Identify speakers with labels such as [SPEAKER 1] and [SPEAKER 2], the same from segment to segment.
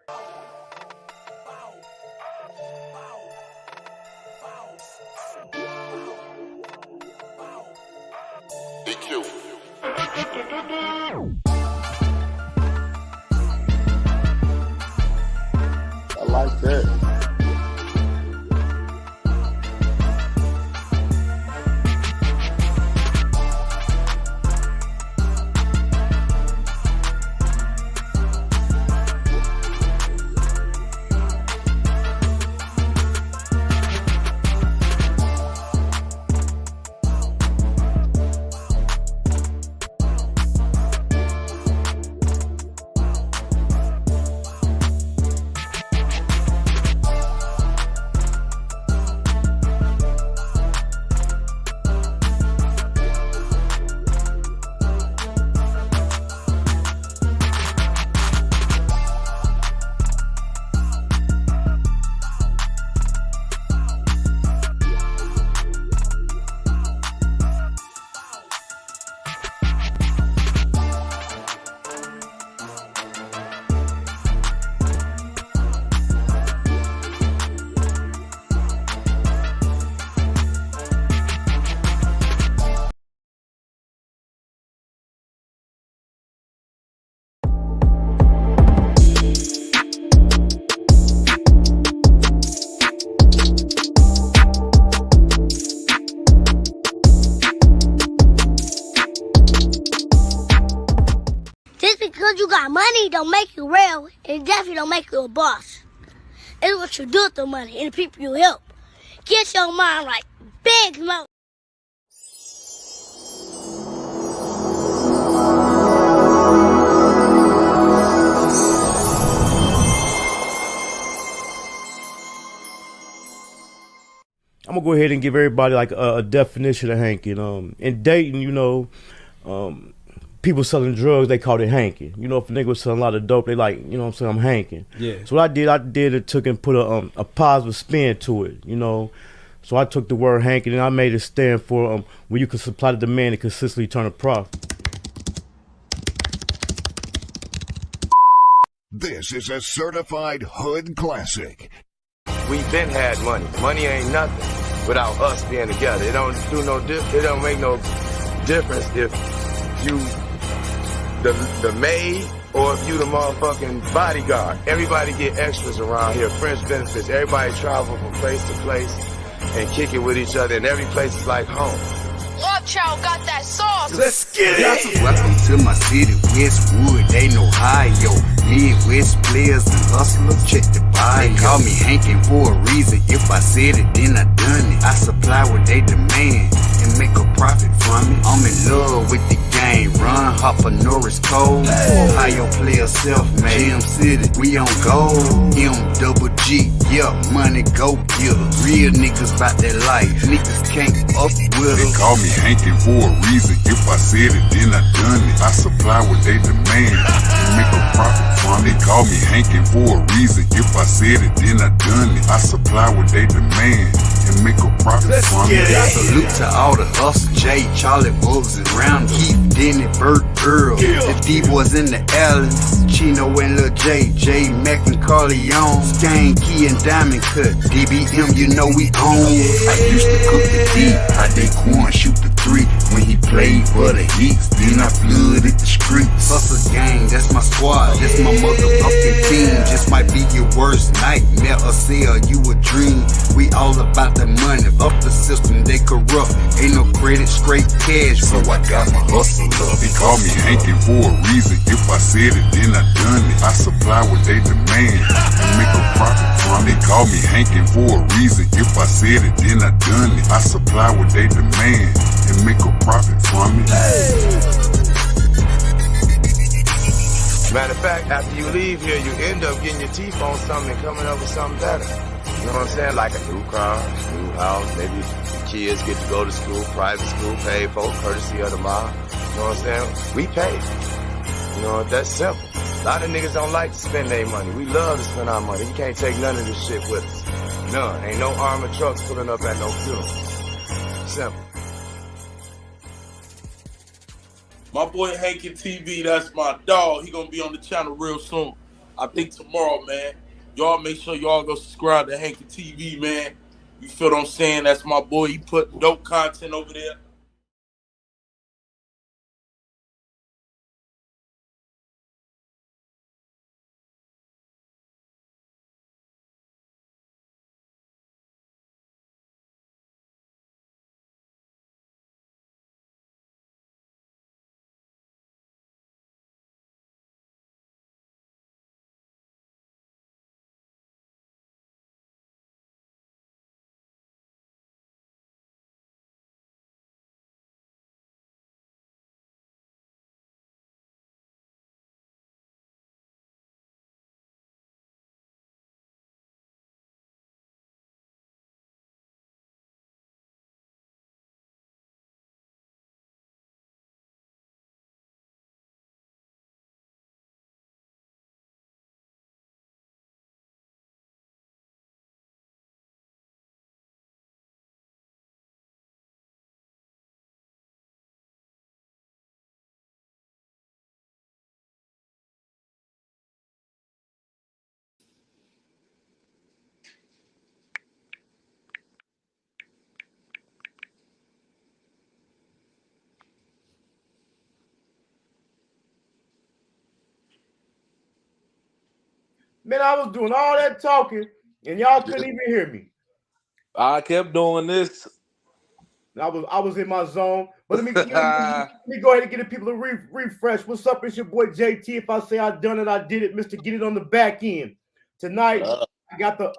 [SPEAKER 1] EQ. I like that.
[SPEAKER 2] Just because you got money don't make you real, and it definitely don't make you a boss. It's what you do with the money and the people you help. Get your mind right. Big mo.
[SPEAKER 3] I'm gonna go ahead and give everybody like a definition of hanking. In Dayton, people selling drugs, they called it hanking. If a nigga was selling a lot of dope, they like, what I'm saying, I'm hanking.
[SPEAKER 4] Yeah.
[SPEAKER 3] So what I did it took and put a positive spin to it, So I took the word hanking and I made it stand for when you can supply the demand and consistently turn a profit.
[SPEAKER 5] This is a certified hood classic.
[SPEAKER 6] We've been had money. Money ain't nothing without us being together. It don't make no difference if you the maid or if you the motherfucking bodyguard. Everybody get extras around here, fringe benefits. Everybody travel from place to place and kick it with each other, and every place is like home.
[SPEAKER 7] Love Child got that sauce.
[SPEAKER 6] Let's get it.
[SPEAKER 8] Welcome to my city, Westwood, ain't Ohio. Midwest players and hustlers, check the bio. They call me hanking for a reason. If I said it, then I done it. I supply what they demand and make a profit from it. I'm in love with the game. Run, Hopper, Norris, Cole. Ohio player self-made. Jam City, we on gold. M-double-G, yeah, money go getters. Real niggas bout that life. Niggas can't up with us.
[SPEAKER 5] They call me hanking for a reason. If I said it, then I done it. I supply what they demand and make a profit from it. They call me hanking for a reason. If I said it, then I done it. I supply what they demand and make a profit from it.
[SPEAKER 8] Salute to all the hustle, Jay, Charlie, Bugs, and Round, Keith, Denny, Bert, Earl, the D-boys in the alleys, Chino and Lil J, J, Mac and Carleon, Skane, Key and Diamond Cut, DBM, you know we own. I used to cook the D, I did corn, shoot the 3, when he played for the Heats, then I flooded the streets. Hustle gang, that's my squad, that's my motherfucking team, just might be your worst nightmare or sell you a dream. We all about the money, up the system, they corrupt, ain't no credit, straight cash,
[SPEAKER 5] so I got my hustle up. They call me hanking for a reason. If I said it, then I done it. I supply what they demand and make a profit from it. They call me hanking for a reason. If I said it, then I done it. I supply what they demand and make a profit from it.
[SPEAKER 6] Matter of fact, after you leave here, you end up getting your teeth on something and coming up with something better. You know what I'm saying? Like a new car, new house, maybe the kids get to go to school, private school, paid for, courtesy of the mom. You know what I'm saying? We pay. You know, that's simple. A lot of niggas don't like to spend their money. We love to spend our money. You can't take none of this shit with us. None. Ain't no armored trucks pulling up at no funeral. Simple.
[SPEAKER 4] My boy Hankin TV, that's my dog. He gonna be on the channel real soon. I think tomorrow, man. Y'all make sure y'all go subscribe to Hankin TV, man. You feel what I'm saying? That's my boy. He put dope content over there.
[SPEAKER 3] Man, I was doing all that talking, and y'all couldn't even hear me.
[SPEAKER 9] I kept doing this.
[SPEAKER 3] I was in my zone. But let me go ahead and get the people to refresh. What's up? It's your boy JT. If I say I done it, I did it. Mr. Get It on the back end. Tonight, I got the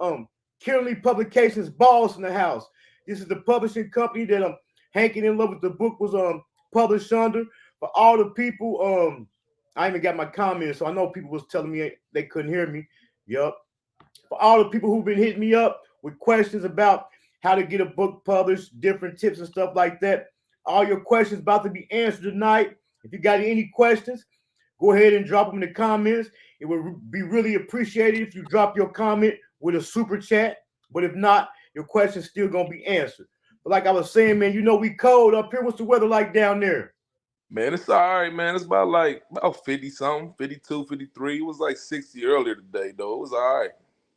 [SPEAKER 3] Kenerly Publications boss in the house. This is the publishing company that Hankin in Love with the Book was published under. For all the people, I even got my comments, so I know people was telling me they couldn't hear me. Yup. For all the people who've been hitting me up with questions about how to get a book published, different tips and stuff like that. All your questions about to be answered tonight. If you got any questions, go ahead and drop them in the comments. It would be really appreciated if you drop your comment with a super chat. But if not, your question's still going to be answered. But like I was saying, man, you know we cold up here. What's the weather like down there?
[SPEAKER 9] Man, it's all right, man. It's about 50 something, 52, 53. It was like 60 earlier today, though. It was all right.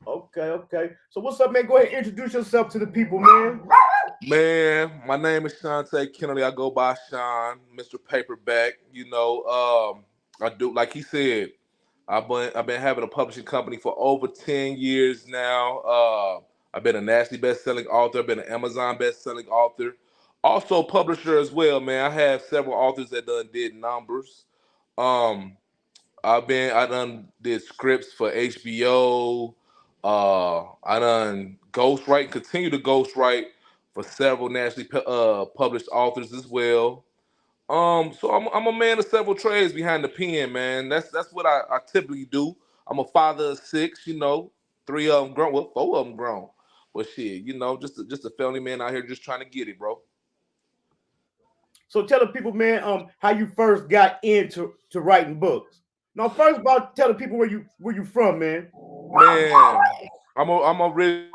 [SPEAKER 3] Okay. So what's up, man? Go ahead and introduce yourself to the people, man.
[SPEAKER 9] Man, my name is Shaunta Kenerly. I go by Sean, Mr. Paperback. You know, I do, like he said, I've been having a publishing company for over 10 years now. I've been a nationally best-selling author. I've been an Amazon best-selling author. Also publisher as well, man. I have several authors that did numbers. Um, I done did scripts for HBO. I done ghostwrite, continue to ghostwrite for several nationally published authors as well. So I'm a man of several trades behind the pen, man. That's what I typically do. I'm a father of six, you know, three of them grown, well, four of them grown. But shit, you know, just a family man out here just trying to get it, bro.
[SPEAKER 3] So tell the people, man, how you first got into writing books. Now, first about tell the people where you from, man.
[SPEAKER 9] Man, I'm originally.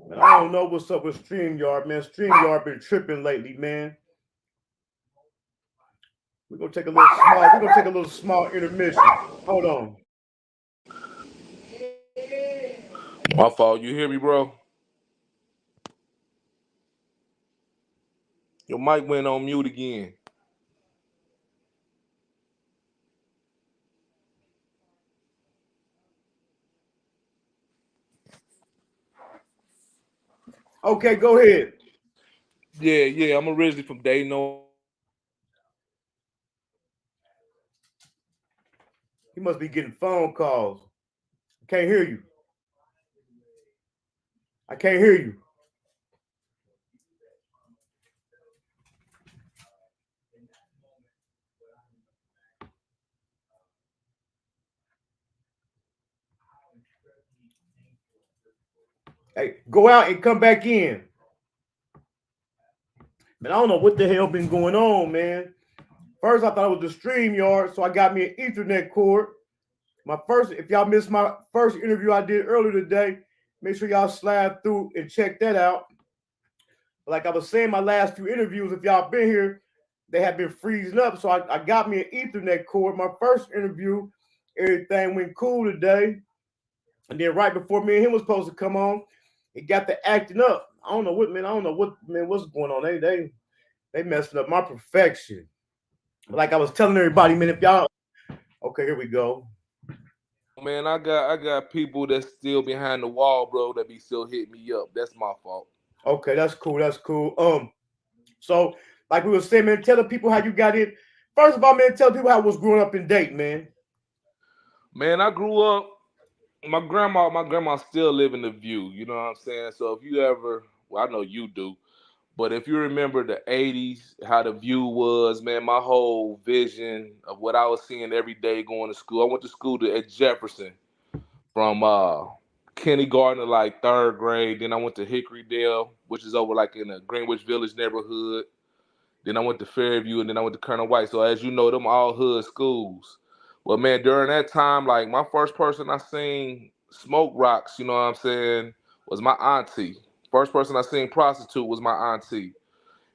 [SPEAKER 3] Man, I don't know what's up with StreamYard, man. StreamYard been tripping lately, man. We're gonna take a little small intermission. Hold on.
[SPEAKER 9] My fault. You hear me, bro? Your mic went on mute again.
[SPEAKER 3] Okay, go ahead.
[SPEAKER 9] Yeah. I'm originally from Dayton.
[SPEAKER 3] He must be getting phone calls. I can't hear you. I can't hear you. Hey, go out and come back in. Man, I don't know what the hell been going on, man. First, I thought it was the StreamYard, so I got me an Ethernet cord. If y'all missed my first interview I did earlier today, Make sure y'all slide through and check that out. Like I was saying, my last few interviews, if y'all been here, they have been freezing up. So I got me an Ethernet cord. My first interview, everything went cool today. And then right before me and him was supposed to come on, it got to acting up. I don't know what, man. I don't know what, man, what's going on. They messing up my perfection. Like I was telling everybody, man, if y'all, okay, here we go.
[SPEAKER 9] Man, I got people that's still behind the wall, bro, that be still hitting me up. That's my fault.
[SPEAKER 3] Okay, that's cool. That's cool. So like we were saying, man, tell the people how you got in. First of all, man, tell people how it was growing up in Dayton, man.
[SPEAKER 9] Man, I grew up. My grandma still live in the View. You know what I'm saying? So if you ever, well, I know you do, but if you remember the '80s, how the View was, man, my whole vision of what I was seeing every day going to school. I went to school at Jefferson from kindergarten to like third grade. Then I went to Hickorydale, which is over like in the Greenwich Village neighborhood. Then I went to Fairview, and then I went to Colonel White. So as you know, them all hood schools. Well, man, during that time, like my first person I seen smoke rocks, you know what I'm saying, was my auntie. First person I seen prostitute was my auntie.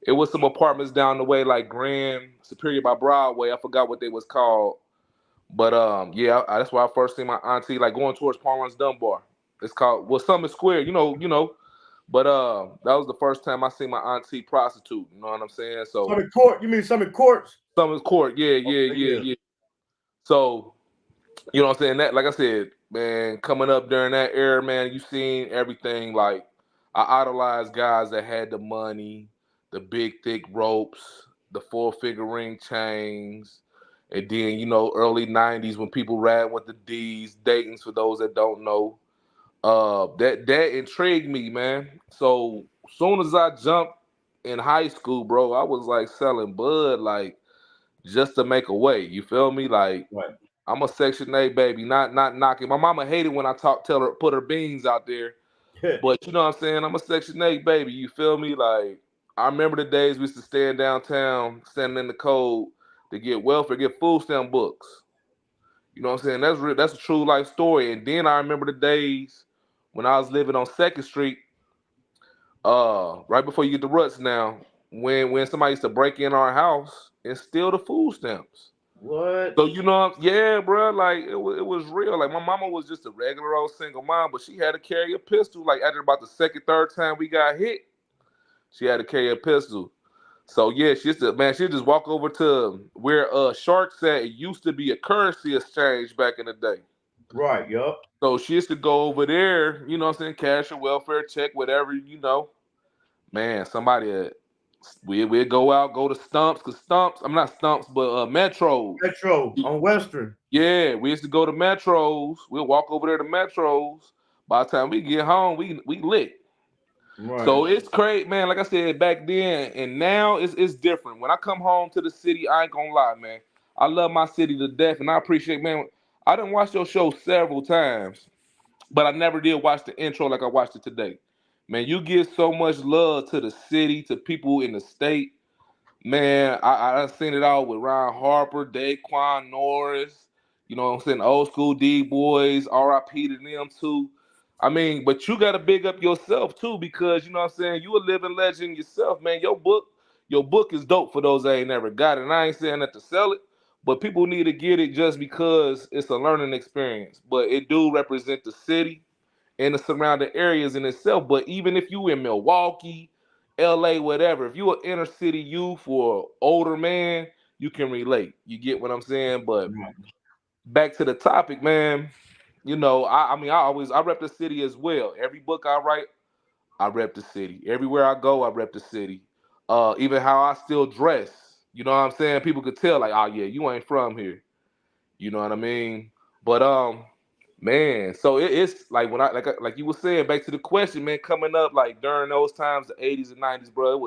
[SPEAKER 9] It was some apartments down the way, like Grand Superior by Broadway. I forgot what they was called. But yeah, that's where I first seen my auntie, like going towards Palmer's Dunbar. It's called Summit Square, you know. But that was the first time I seen my auntie prostitute. You know what I'm saying? So
[SPEAKER 3] Summit Court, you mean Summit Courts?
[SPEAKER 9] Summit Court, yeah. So, you know what I'm saying? That, like I said, man, coming up during that era, man, you seen everything. Like I idolized guys that had the money, the big thick ropes, the 4-figure ring chains. And then, you know, early 90s when people ran with the D's, Dayton's for those that don't know. That intrigued me, man. So soon as I jumped in high school, bro, I was like selling bud, like just to make a way. You feel me? Like
[SPEAKER 3] right.
[SPEAKER 9] I'm a Section 8 baby, not knocking. My mama hated when I tell her put her beans out there, but you know what I'm saying. I'm a Section 8 baby. You feel me? Like I remember the days we used to stand downtown, standing in the cold to get welfare, get food stamp books. You know what I'm saying? That's a true life story. And then I remember the days when I was living on 2nd Street, right before you get the ruts now, when somebody used to break in our house and steal the food stamps.
[SPEAKER 3] What?
[SPEAKER 9] So you know, yeah, bro, like it was real. Like my mama was just a regular old single mom, but she had to carry a pistol. Like after about the second, third time we got hit, she had to carry a pistol. So yeah, she'd just walk over to where Sharks at. It used to be a currency exchange back in the day.
[SPEAKER 3] Right, yup.
[SPEAKER 9] So she used to go over there, you know what I'm saying, cash or welfare check, whatever, you know. Man, somebody, we'd go out, go to Stumps, because Stumps, I'm not Stumps, but Metro.
[SPEAKER 3] Metro on Western.
[SPEAKER 9] Yeah, we used to go to Metros. We'll walk over there to Metros. By the time we get home, we lit.
[SPEAKER 3] Right.
[SPEAKER 9] So it's crazy, man. Like I said, back then and now it's different. When I come home to the city, I ain't gonna lie, man. I love my city to death, and I appreciate, man. I done watched your show several times, but I never did watch the intro like I watched it today. Man, you give so much love to the city, to people in the state. Man, I seen it all with Ron Harper, Daquan Norris, you know what I'm saying, old school D-boys, RIP to them too. I mean, but you got to big up yourself too, because you know what I'm saying, you a living legend yourself, man. Your book is dope for those that ain't never got it. And I ain't saying that to sell it, but people need to get it just because it's a learning experience. But it do represent the city and the surrounding areas in itself. But even if you in Milwaukee, LA, whatever, if you an inner city youth or older man, you can relate. You get what I'm saying? But back to the topic, man. You know, I rep the city as well. Every book I write, I rep the city. Everywhere I go, I rep the city. Even how I still dress. You know what I'm saying? People could tell, like, oh yeah, you ain't from here. You know what I mean? But man, so it's like when I like you were saying, back to the question, man, coming up like during those times, the 80s and 90s, bro, it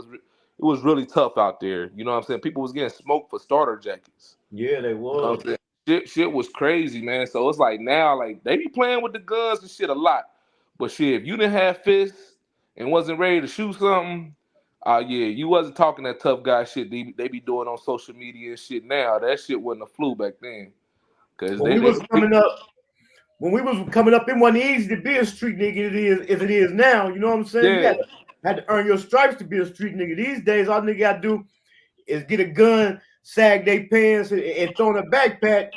[SPEAKER 9] was really tough out there. You know what I'm saying? People was getting smoked for starter jackets.
[SPEAKER 3] Yeah, they was.
[SPEAKER 9] You know shit was crazy, man. So it's like now, like they be playing with the guns and shit a lot. But shit, if you didn't have fists and wasn't ready to shoot something, yeah, you wasn't talking that tough guy shit they be doing on social media and shit now. That shit wasn't a flu back then.
[SPEAKER 3] When we was coming up, when we was coming up, it wasn't easy to be a street nigga as it is now. You know what I'm saying?
[SPEAKER 9] Yeah.
[SPEAKER 3] You had to earn your stripes to be a street nigga. These days, all nigga got to do is get a gun, sag their pants, and throw in a backpack,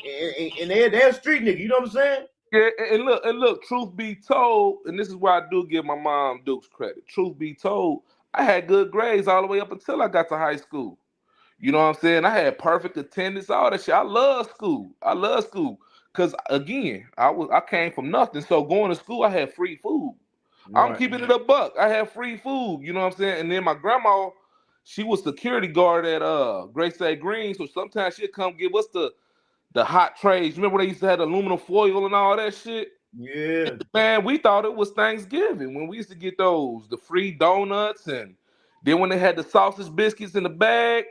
[SPEAKER 3] and they're a street nigga. You know what I'm saying?
[SPEAKER 9] Yeah, and look, truth be told, and this is where I do give my mom Duke's credit. Truth be told, I had good grades all the way up until I got to high school. You know what I'm saying? I had perfect attendance, all that shit. I love school. Cause again, I came from nothing. So going to school, I had free food.
[SPEAKER 3] Right.
[SPEAKER 9] I'm keeping it a buck. I had free food. You know what I'm saying? And then my grandma, she was security guard at Great State Green. So sometimes she'd come give us the hot trays. Remember when they used to have the aluminum foil and all that shit?
[SPEAKER 3] Yeah.
[SPEAKER 9] Man, we thought it was Thanksgiving when we used to get the free donuts, and then when they had the sausage biscuits in the bag,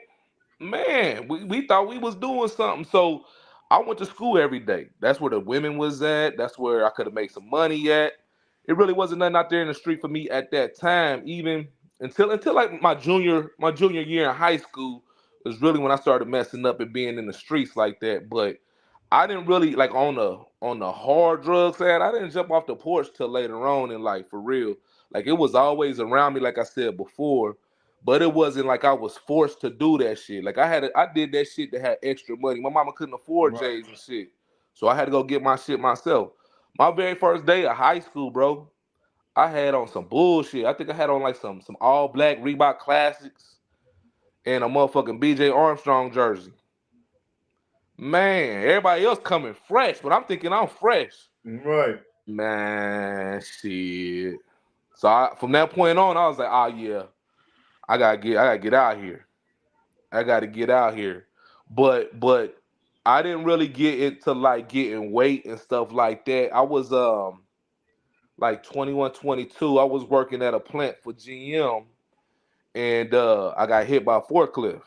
[SPEAKER 9] man, we thought we was doing something. So I went to school every day. That's where the women was at. That's where I could have made some money at. It really wasn't nothing out there in the street for me at that time, even until like my junior year in high school was really when I started messing up and being in the streets like that. But I didn't really like on the hard drug side. I didn't jump off the porch till later on in life, for real. Like it was always around me, like I said before, but it wasn't like I was forced to do that shit. Like I did that shit to have extra money. My mama couldn't afford J's and shit, so I had to go get my shit myself. My very first day of high school, bro, I had on some bullshit. I think I had on like some all black Reebok Classics and a motherfucking BJ Armstrong jersey. Man, everybody else coming fresh, but I'm thinking I'm fresh.
[SPEAKER 3] Right.
[SPEAKER 9] Man, shit. So from that point on, I was like, oh yeah, I gotta get out here. I gotta get out here. But I didn't really get into like getting weight and stuff like that. I was like 21, 22. I was working at a plant for GM, and I got hit by a forklift.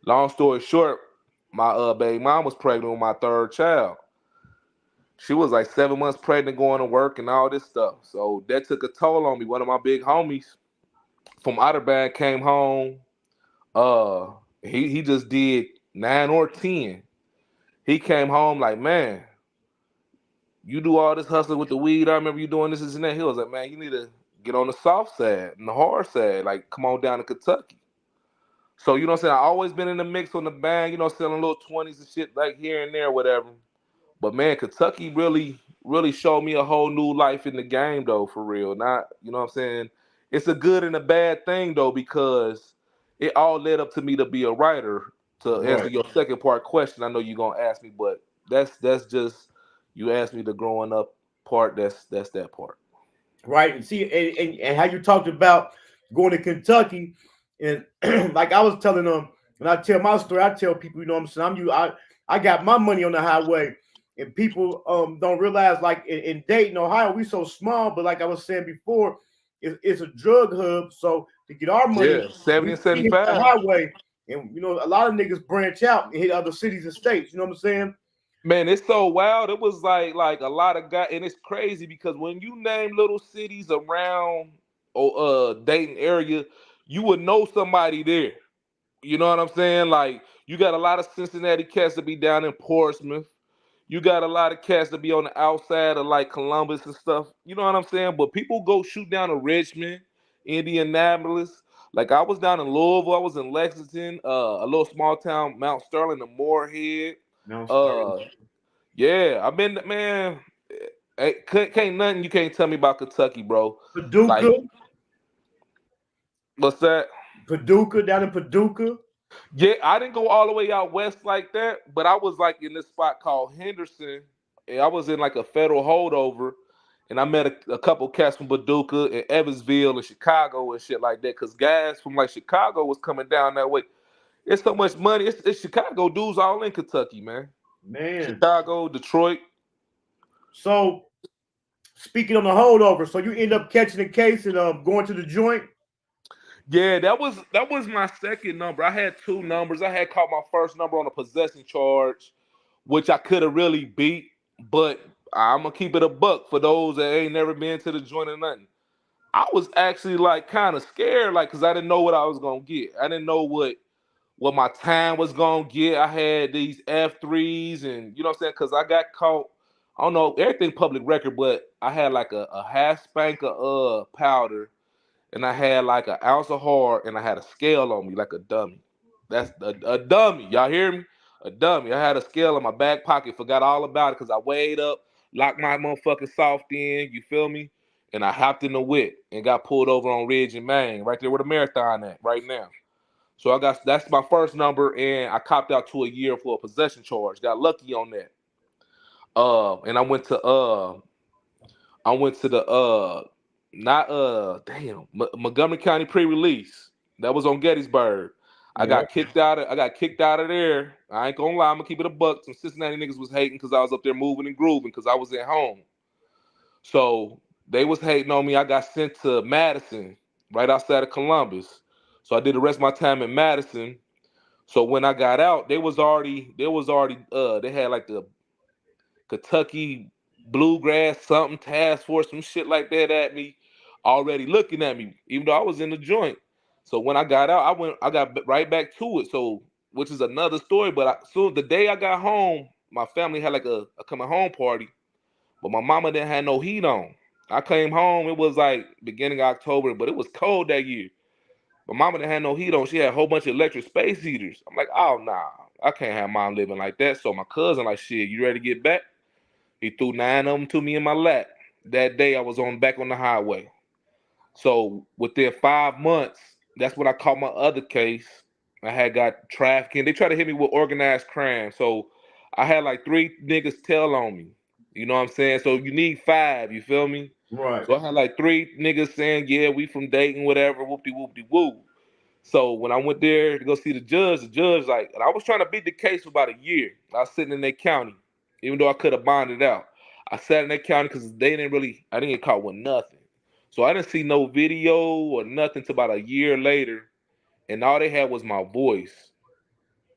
[SPEAKER 9] Long story short, my baby mom was pregnant with my third child. She was like 7 months pregnant, going to work and all this stuff. So that took a toll on me. One of my big homies from Otterburn came home. He just did 9 or 10. He came home like, man, you do all this hustling with the weed. I remember you doing this and that. He was like, man, you need to get on the soft side and the hard side. Like, come on down to Kentucky. So, you know what I'm saying? I always been in the mix on the bang, you know, selling little 20s and shit like here and there, whatever. But man, Kentucky really, really showed me a whole new life in the game, though, for real. Not, you know what I'm saying? It's a good and a bad thing, though, because it all led up to me to be a writer. To answer your second part question, I know you're gonna ask me, but that's just you asked me the growing up part. That's that part.
[SPEAKER 3] Right. And see, and how you talked about going to Kentucky, and like I was telling them, when I tell my story, I tell people, you know what I'm saying? I got my money on the highway, and people don't realize, like in Dayton, Ohio, we so small, but like I was saying before, it's a drug hub. So to get our money,
[SPEAKER 9] 70 and 75
[SPEAKER 3] the highway, and you know, a lot of niggas branch out and hit other cities and states. You know what I'm saying?
[SPEAKER 9] Man, it's so wild. It was like a lot of guys, and it's crazy because when you name little cities around Dayton area, you would know somebody there. You know what I'm saying? Like, you got a lot of Cincinnati cats to be down in Portsmouth. You got a lot of cats to be on the outside of like Columbus and stuff. You know what I'm saying? But people go shoot down to Richmond, Indianapolis. Like, I was down in Louisville. I was in Lexington, a little small town, Mount Sterling, and Moorhead. Yeah, I've been, man. Can't nothing you can't tell me about Kentucky, bro.
[SPEAKER 3] Paducah.
[SPEAKER 9] Like, what's that?
[SPEAKER 3] Paducah, down in Paducah.
[SPEAKER 9] Yeah, I didn't go all the way out west like that, but I was like in this spot called Henderson, and I was in like a federal holdover, and I met a couple cats from Paducah and Evansville and Chicago and shit like that, because guys from like Chicago was coming down that way. It's so much money. It's Chicago dudes all in Kentucky, man. Chicago, Detroit.
[SPEAKER 3] So, speaking on the holdover, so you end up catching a case and going to the joint?
[SPEAKER 9] Yeah, that was my second number. I had 2 numbers. I had caught my first number on a possession charge, which I could have really beat, but I'm gonna keep it a buck for those that ain't never been to the joint or nothing. I was actually like kind of scared, like, because I didn't know what I was gonna get. I didn't know what my time was gonna get. I had these F3s, and you know what I'm saying, because I got caught I don't know, everything public record, but I had like a half spank of powder, and I had like an ounce of hard, and I had a scale on me like a dummy. That's a dummy. Y'all hear me? A dummy. I had a scale in my back pocket, forgot all about it because I weighed up, locked my motherfucking soft in, you feel me? And I hopped in the whip and got pulled over on Ridge and Main, right there where the marathon at, right now. So that's my first number, and I copped out to a year for a possession charge. Got lucky on that. And I went to the not Montgomery County pre-release. That was on Gettysburg. I got kicked out of there. I ain't gonna lie, I'm gonna keep it a buck. Some Cincinnati niggas was hating because I was up there moving and grooving because I was at home. So they was hating on me. I got sent to Madison, right outside of Columbus. So I did the rest of my time in Madison. So when I got out, they had like the Kentucky Bluegrass something task force, some shit like that at me, already looking at me, even though I was in the joint. So when I got out, I got right back to it. So, which is another story. But so the day I got home, my family had like a coming home party, but my mama didn't have no heat on. I came home, it was like beginning of October, but it was cold that year. But mama didn't have no heat on. She had a whole bunch of electric space heaters. I'm like, oh nah, I can't have mom living like that. So my cousin like, shit, you ready to get back? He threw 9 of them to me in my lap. That day I was back on the highway. So within 5 months, that's when I caught my other case. I had got trafficking. They tried to hit me with organized crime. So I had like 3 niggas tell on me. You know what I'm saying? So you need 5, you feel me?
[SPEAKER 3] Right.
[SPEAKER 9] So I had like 3 niggas saying, yeah, we from Dayton, whatever, whoopty-whoopty-woo. So when I went there to go see the judge like, and I was trying to beat the case for about a year. I was sitting in that county, even though I could have bonded out. I sat in that county because I didn't get caught with nothing. So I didn't see no video or nothing till about a year later. And all they had was my voice.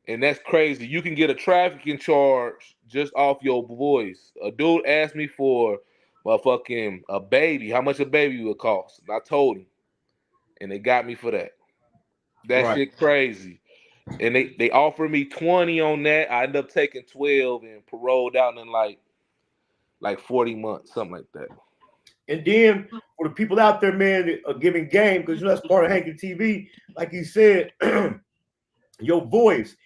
[SPEAKER 9] And that's crazy. You can get a trafficking charge just off your voice. A dude asked me for a baby, how much a baby would cost. And I told him. And they got me for that. That shit crazy. And they offered me 20 on that. I ended up taking 12 and paroled out in like 40 months, something like that.
[SPEAKER 3] And then for the people out there, man, that are giving game, because that's part of Hankin TV, like he said, your voice.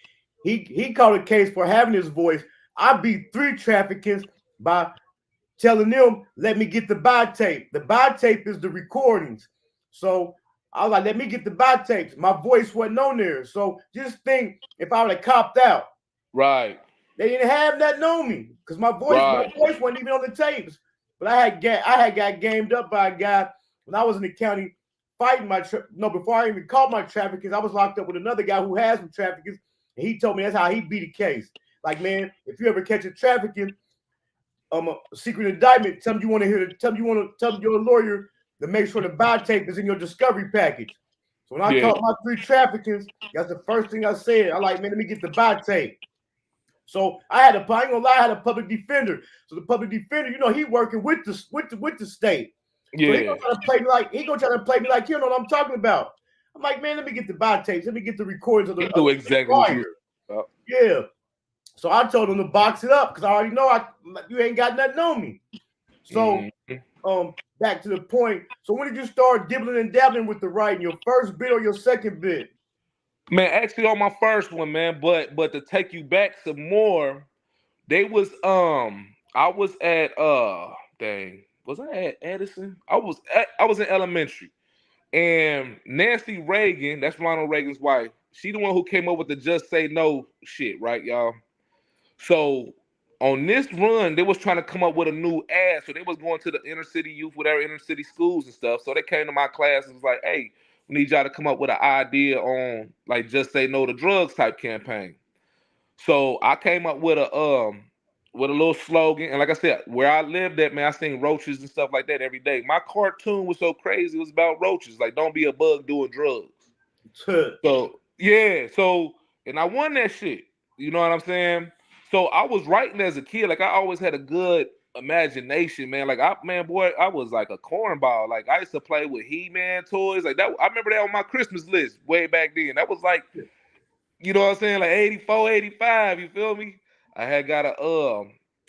[SPEAKER 3] He caught a case for having his voice. I beat 3 traffickings by telling them, let me get the buy tape. The buy tape is the recordings. So I was like, let me get the buy tapes. My voice wasn't on there. So just think if I would have copped out.
[SPEAKER 9] Right.
[SPEAKER 3] They didn't have nothing on me because my voice wasn't even on the tapes. But I had got gamed up by a guy when I was in the county fighting before I even caught my traffickers. I was locked up with another guy who has some traffickers, and he told me that's how he beat a case. Like, man, if you ever catch a trafficking, a secret indictment, tell me your lawyer to make sure the buy tape is in your discovery package. So when I caught my 3 traffickings, that's the first thing I said. I like, man, let me get the buy tape. So I had a public defender. So the public defender, you know, he working with the state.
[SPEAKER 9] Yeah.
[SPEAKER 3] So he gonna try to play me like you know what I'm talking about. I'm like, man, let me get the buy tapes. Let me get the recordings of the
[SPEAKER 9] do exactly what you
[SPEAKER 3] were. Yeah. So I told him to box it up because I already know you ain't got nothing on me. So back to the point. So when did you start dibbling and dabbling with the writing? Your first bit or your second bit?
[SPEAKER 9] Man, actually on my first one, man, but to take you back some more, I was at was I at Edison? I was in elementary. And Nancy Reagan, that's Ronald Reagan's wife, she the one who came up with the just say no shit, right, y'all? So on this run, they was trying to come up with a new ad. So they was going to the inner city youth, whatever, inner city schools and stuff. So they came to my class and was like, hey, we need y'all to come up with an idea on like just say no to drugs type campaign. So I came up with a little slogan. And like I said, where I lived at, man, I seen roaches and stuff like that every day. My cartoon was so crazy, it was about roaches. Like, don't be a bug doing drugs. So yeah, and I won that shit. You know what I'm saying? So I was writing as a kid. Like I always had a good imagination, man. Like I was like a cornball. Like I used to play with He-Man toys. Like that, I remember that on my Christmas list way back then. That was like, you know what I'm saying? Like 84, 85, you feel me? I had got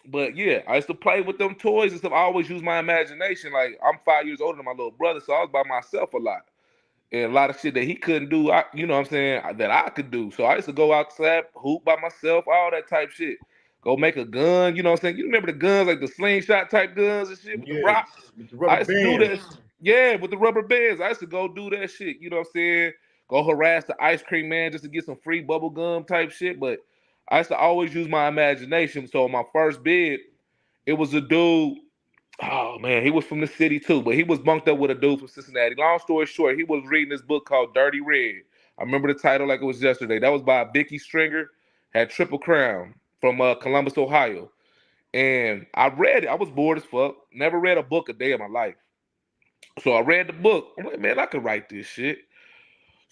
[SPEAKER 9] But yeah, I used to play with them toys and stuff. I always use my imagination. Like I'm 5 years older than my little brother, so I was by myself a lot. And a lot of shit that he couldn't do, you know what I'm saying, that I could do. So I used to go outside, hoop by myself, all that type shit. Go make a gun, you know what I'm saying? You remember the guns, like the slingshot type guns and shit with the
[SPEAKER 3] Yeah,
[SPEAKER 9] rocks?
[SPEAKER 3] with the
[SPEAKER 9] I
[SPEAKER 3] rubber
[SPEAKER 9] used to do
[SPEAKER 3] bands.
[SPEAKER 9] that. Yeah, with the rubber bands. I used to go do that shit, you know what I'm saying? Go harass the ice cream man just to get some free bubble gum type shit. But I used to always use my imagination. So my first bid, it was a dude. Oh man, he was from the city too, but he was bunked up with a dude from Cincinnati. Long story short, he was reading this book called Dirty Red. I remember the title like it was yesterday. That was by Vicky Stringer, had Triple Crown from Columbus, Ohio. And I read it. I was bored as fuck. Never read a book a day of my life. So I read the book. I'm like, man, I could write this shit.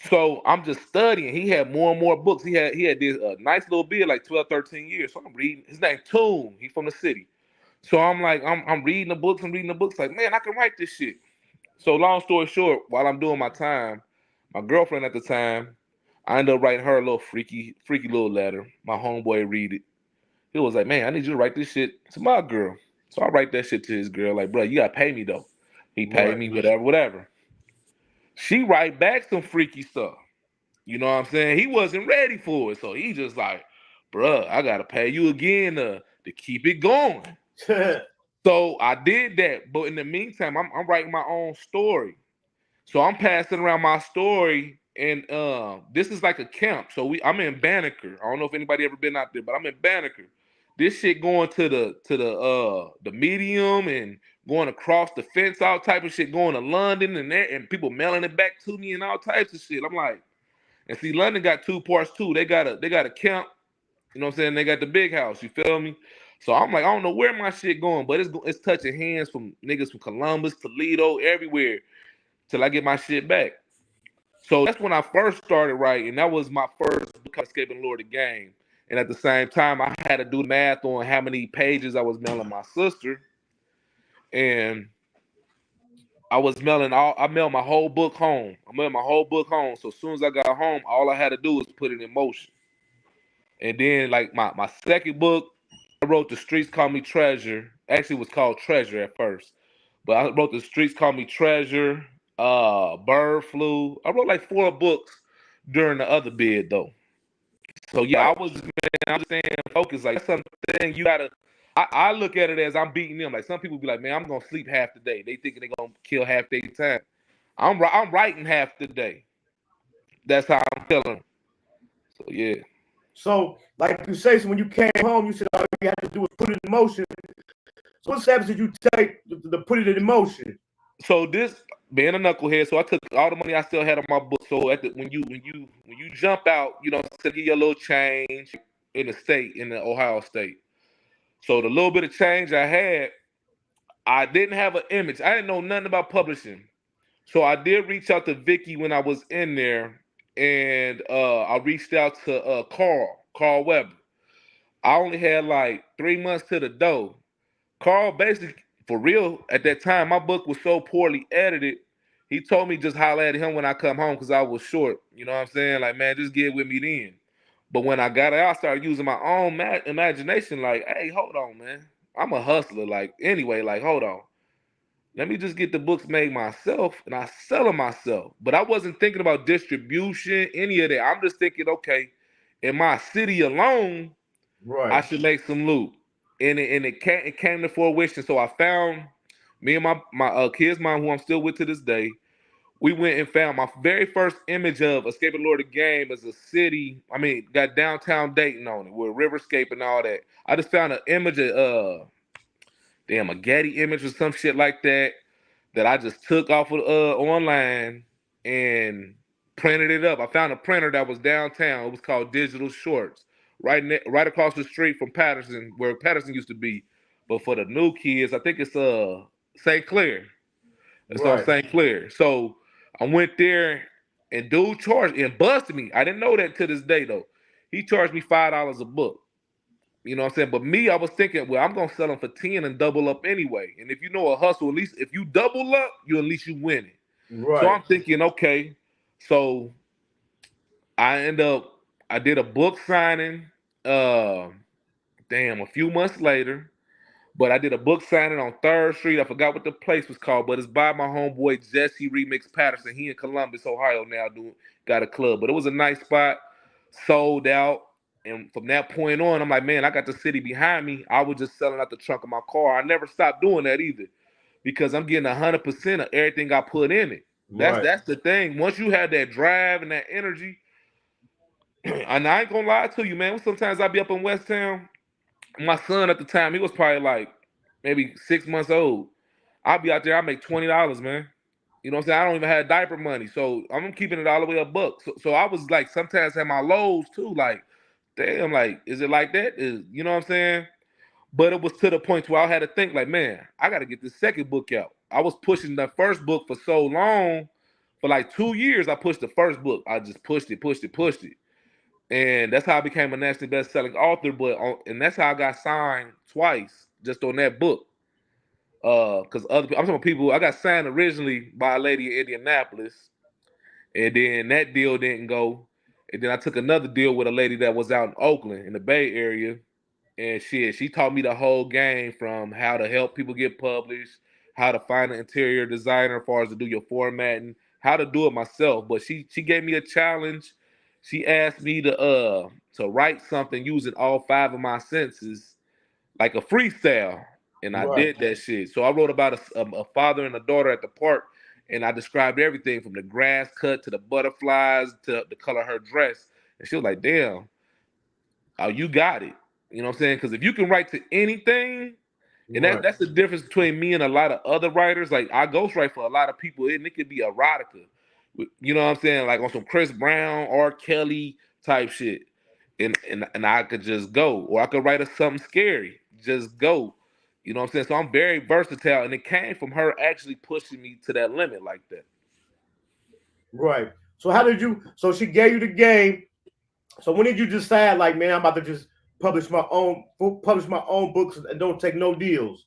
[SPEAKER 9] So I'm just studying. He had more and more books. He had this nice little beard, like 12, 13 years. So I'm reading. His name Toon. He's from the city. So I'm like, I'm reading the books. I'm reading the books. Like, man, I can write this shit. So long story short, while I'm doing my time, my girlfriend at the time, I ended up writing her a little freaky little letter. My homeboy read it. He was like, man, I need you to write this shit to my girl. So I write that shit to his girl. Like, bro, you gotta pay me though. He paid
[SPEAKER 3] Right.
[SPEAKER 9] me, whatever. She write back some freaky stuff. You know what I'm saying? He wasn't ready for it. So he just like, bruh, I gotta pay you again to keep it going. So I did that, but in the meantime, I'm writing my own story. So I'm passing around my story, and this is like a camp. So I'm in Banneker. I don't know if anybody ever been out there, but I'm in Banneker. This shit going to the medium and going across the fence, all type of shit, going to London and there, and people mailing it back to me and all types of shit. I'm like, and see, London got two parts too. They got a camp. You know what I'm saying? They got the big house. You feel me? So I'm like, I don't know where my shit going, but it's touching hands from niggas from Columbus, Toledo, everywhere till I get my shit back. So that's when I first started writing. That was my first book, Escaping Lord of the Game. And at the same time, I had to do the math on how many pages I was mailing my sister. And I mailed my whole book home. I mailed my whole book home. So as soon as I got home, all I had to do was put it in motion. And then like my second book, I wrote The Streets Call Me Treasure. Actually, it was called Treasure at first. But I wrote The Streets Call Me Treasure, Bird Flu. I wrote like 4 books during the other bid though. So yeah, I was staying focused. Like that's something you gotta. I look at it as I'm beating them. Like some people be like, man, I'm gonna sleep half the day. They thinking they gonna kill half their time. I'm writing half the day. That's how I'm feeling. So yeah.
[SPEAKER 3] So, like you say, so when you came home, you said all you had to do was put it in motion. So what steps did you take to put it in motion?
[SPEAKER 9] So this being a knucklehead, so I took all the money I still had on my book. So when you jump out, you know, to get your little change in the Ohio state. So the little bit of change I had, I didn't have an image. I didn't know nothing about publishing. So I did reach out to Vicky when I was in there, and I reached out to Carl Weber. I only had like 3 months to the dough. Carl basically, for real, at that time, my book was so poorly edited. He told me just holler at him when I come home because I was short. You know what I'm saying? Like, man, just get with me then. But when I got out, I started using my own imagination. Like, hey, hold on, man. I'm a hustler. Like, anyway, like, hold on. Let me just get the books made myself and I sell them myself. But I wasn't thinking about distribution, any of that. I'm just thinking, okay, in my city alone,
[SPEAKER 3] right,
[SPEAKER 9] I should make some loot. And it came to fruition. So I found me and my kid's mom, who I'm still with to this day. We went and found my very first image of Escaping Lord of the Game as a city. I mean, got downtown Dayton on it with Riverscape and all that. I just found an image of a Getty image or some shit like that I just took off of online and printed it up. I found a printer that was downtown. It was called Digital Shorts, right across the street from Patterson, where Patterson used to be. But for the new kids, I think it's St. Clair. It's on
[SPEAKER 3] right.
[SPEAKER 9] St. Clair. So I went there and dude charged and busted me. I didn't know that to this day though. He charged me $5 a book. You know what I'm saying? But me, I was thinking, well, I'm gonna sell them for 10 and double up anyway. And if you know a hustle, at least if you double up, at least you win it.
[SPEAKER 3] Right.
[SPEAKER 9] So I'm thinking, okay. So I did a book signing. A few months later, But I did a book signing on 3rd Street. I forgot what the place was called, but it's by my homeboy Jesse Remix Patterson. He in Columbus, Ohio now got a club. But it was a nice spot, sold out. And from that point on, I'm like, man, I got the city behind me. I was just selling out the trunk of my car. I never stopped doing that either because I'm getting 100% of everything I put in it. That's the thing. Once you have that drive and that energy, and I ain't gonna lie to you, man. Sometimes I be up in West Town. My son at the time, he was probably like maybe 6 months old. I'll be out there, I make $20, man. You know what I'm saying? I don't even have diaper money. So I'm keeping it all the way a buck. So I was like sometimes had my lows too, like, damn, like, is it like that? You know what I'm saying? But it was to the point where I had to think, like, man, I gotta get this second book out. I was pushing the first book for so long. For like 2 years, I pushed the first book. I just pushed it. And that's how I became a nationally best-selling author. And that's how I got signed twice just on that book. Because I'm talking about people. I got signed originally by a lady in Indianapolis, and then that deal didn't go. And then I took another deal with a lady that was out in Oakland in the Bay Area, and she taught me the whole game from how to help people get published, how to find an interior designer as far as to do your formatting, how to do it myself. But she gave me a challenge. She asked me to write something using all 5 of my senses, like a freestyle. And I did that shit. So I wrote about a father and a daughter at the park, and I described everything from the grass cut to the butterflies to the color of her dress. And she was like, damn, oh, you got it. You know what I'm saying? Because if you can write to anything, and that's the difference between me and a lot of other writers. Like, I ghostwrite for a lot of people, and it could be erotica. You know what I'm saying? Like on some Chris Brown, R. Kelly type shit. And I could just go. Or I could write something scary. Just go. You know what I'm saying? So I'm very versatile, and it came from her actually pushing me to that limit like that.
[SPEAKER 3] Right. So how did you? So she gave you the game. So when did you decide, like, man, I'm about to just publish my own books and don't take no deals?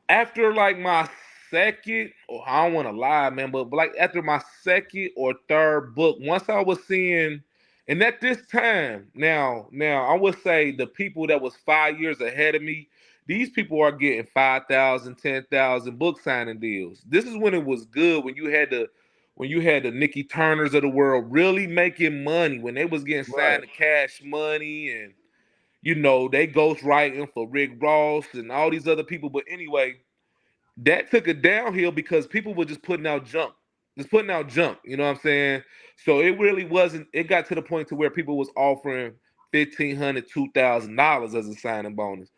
[SPEAKER 9] After like my second, or I don't want to lie, man, but like after my second or third book, once I was seeing, and at this time, now I would say the people that was 5 years ahead of me, these people are getting 5,000, 10,000 book signing deals. This is when it was good, when you had the Nikki Turners of the world really making money, when they was getting signed to Cash Money, and you know, they ghost writing for Rick Ross and all these other people. But anyway, that took it downhill because people were just putting out junk. You know what I'm saying? So it really wasn't, it got to the point to where people was offering $1,500, $2,000 as a signing bonus.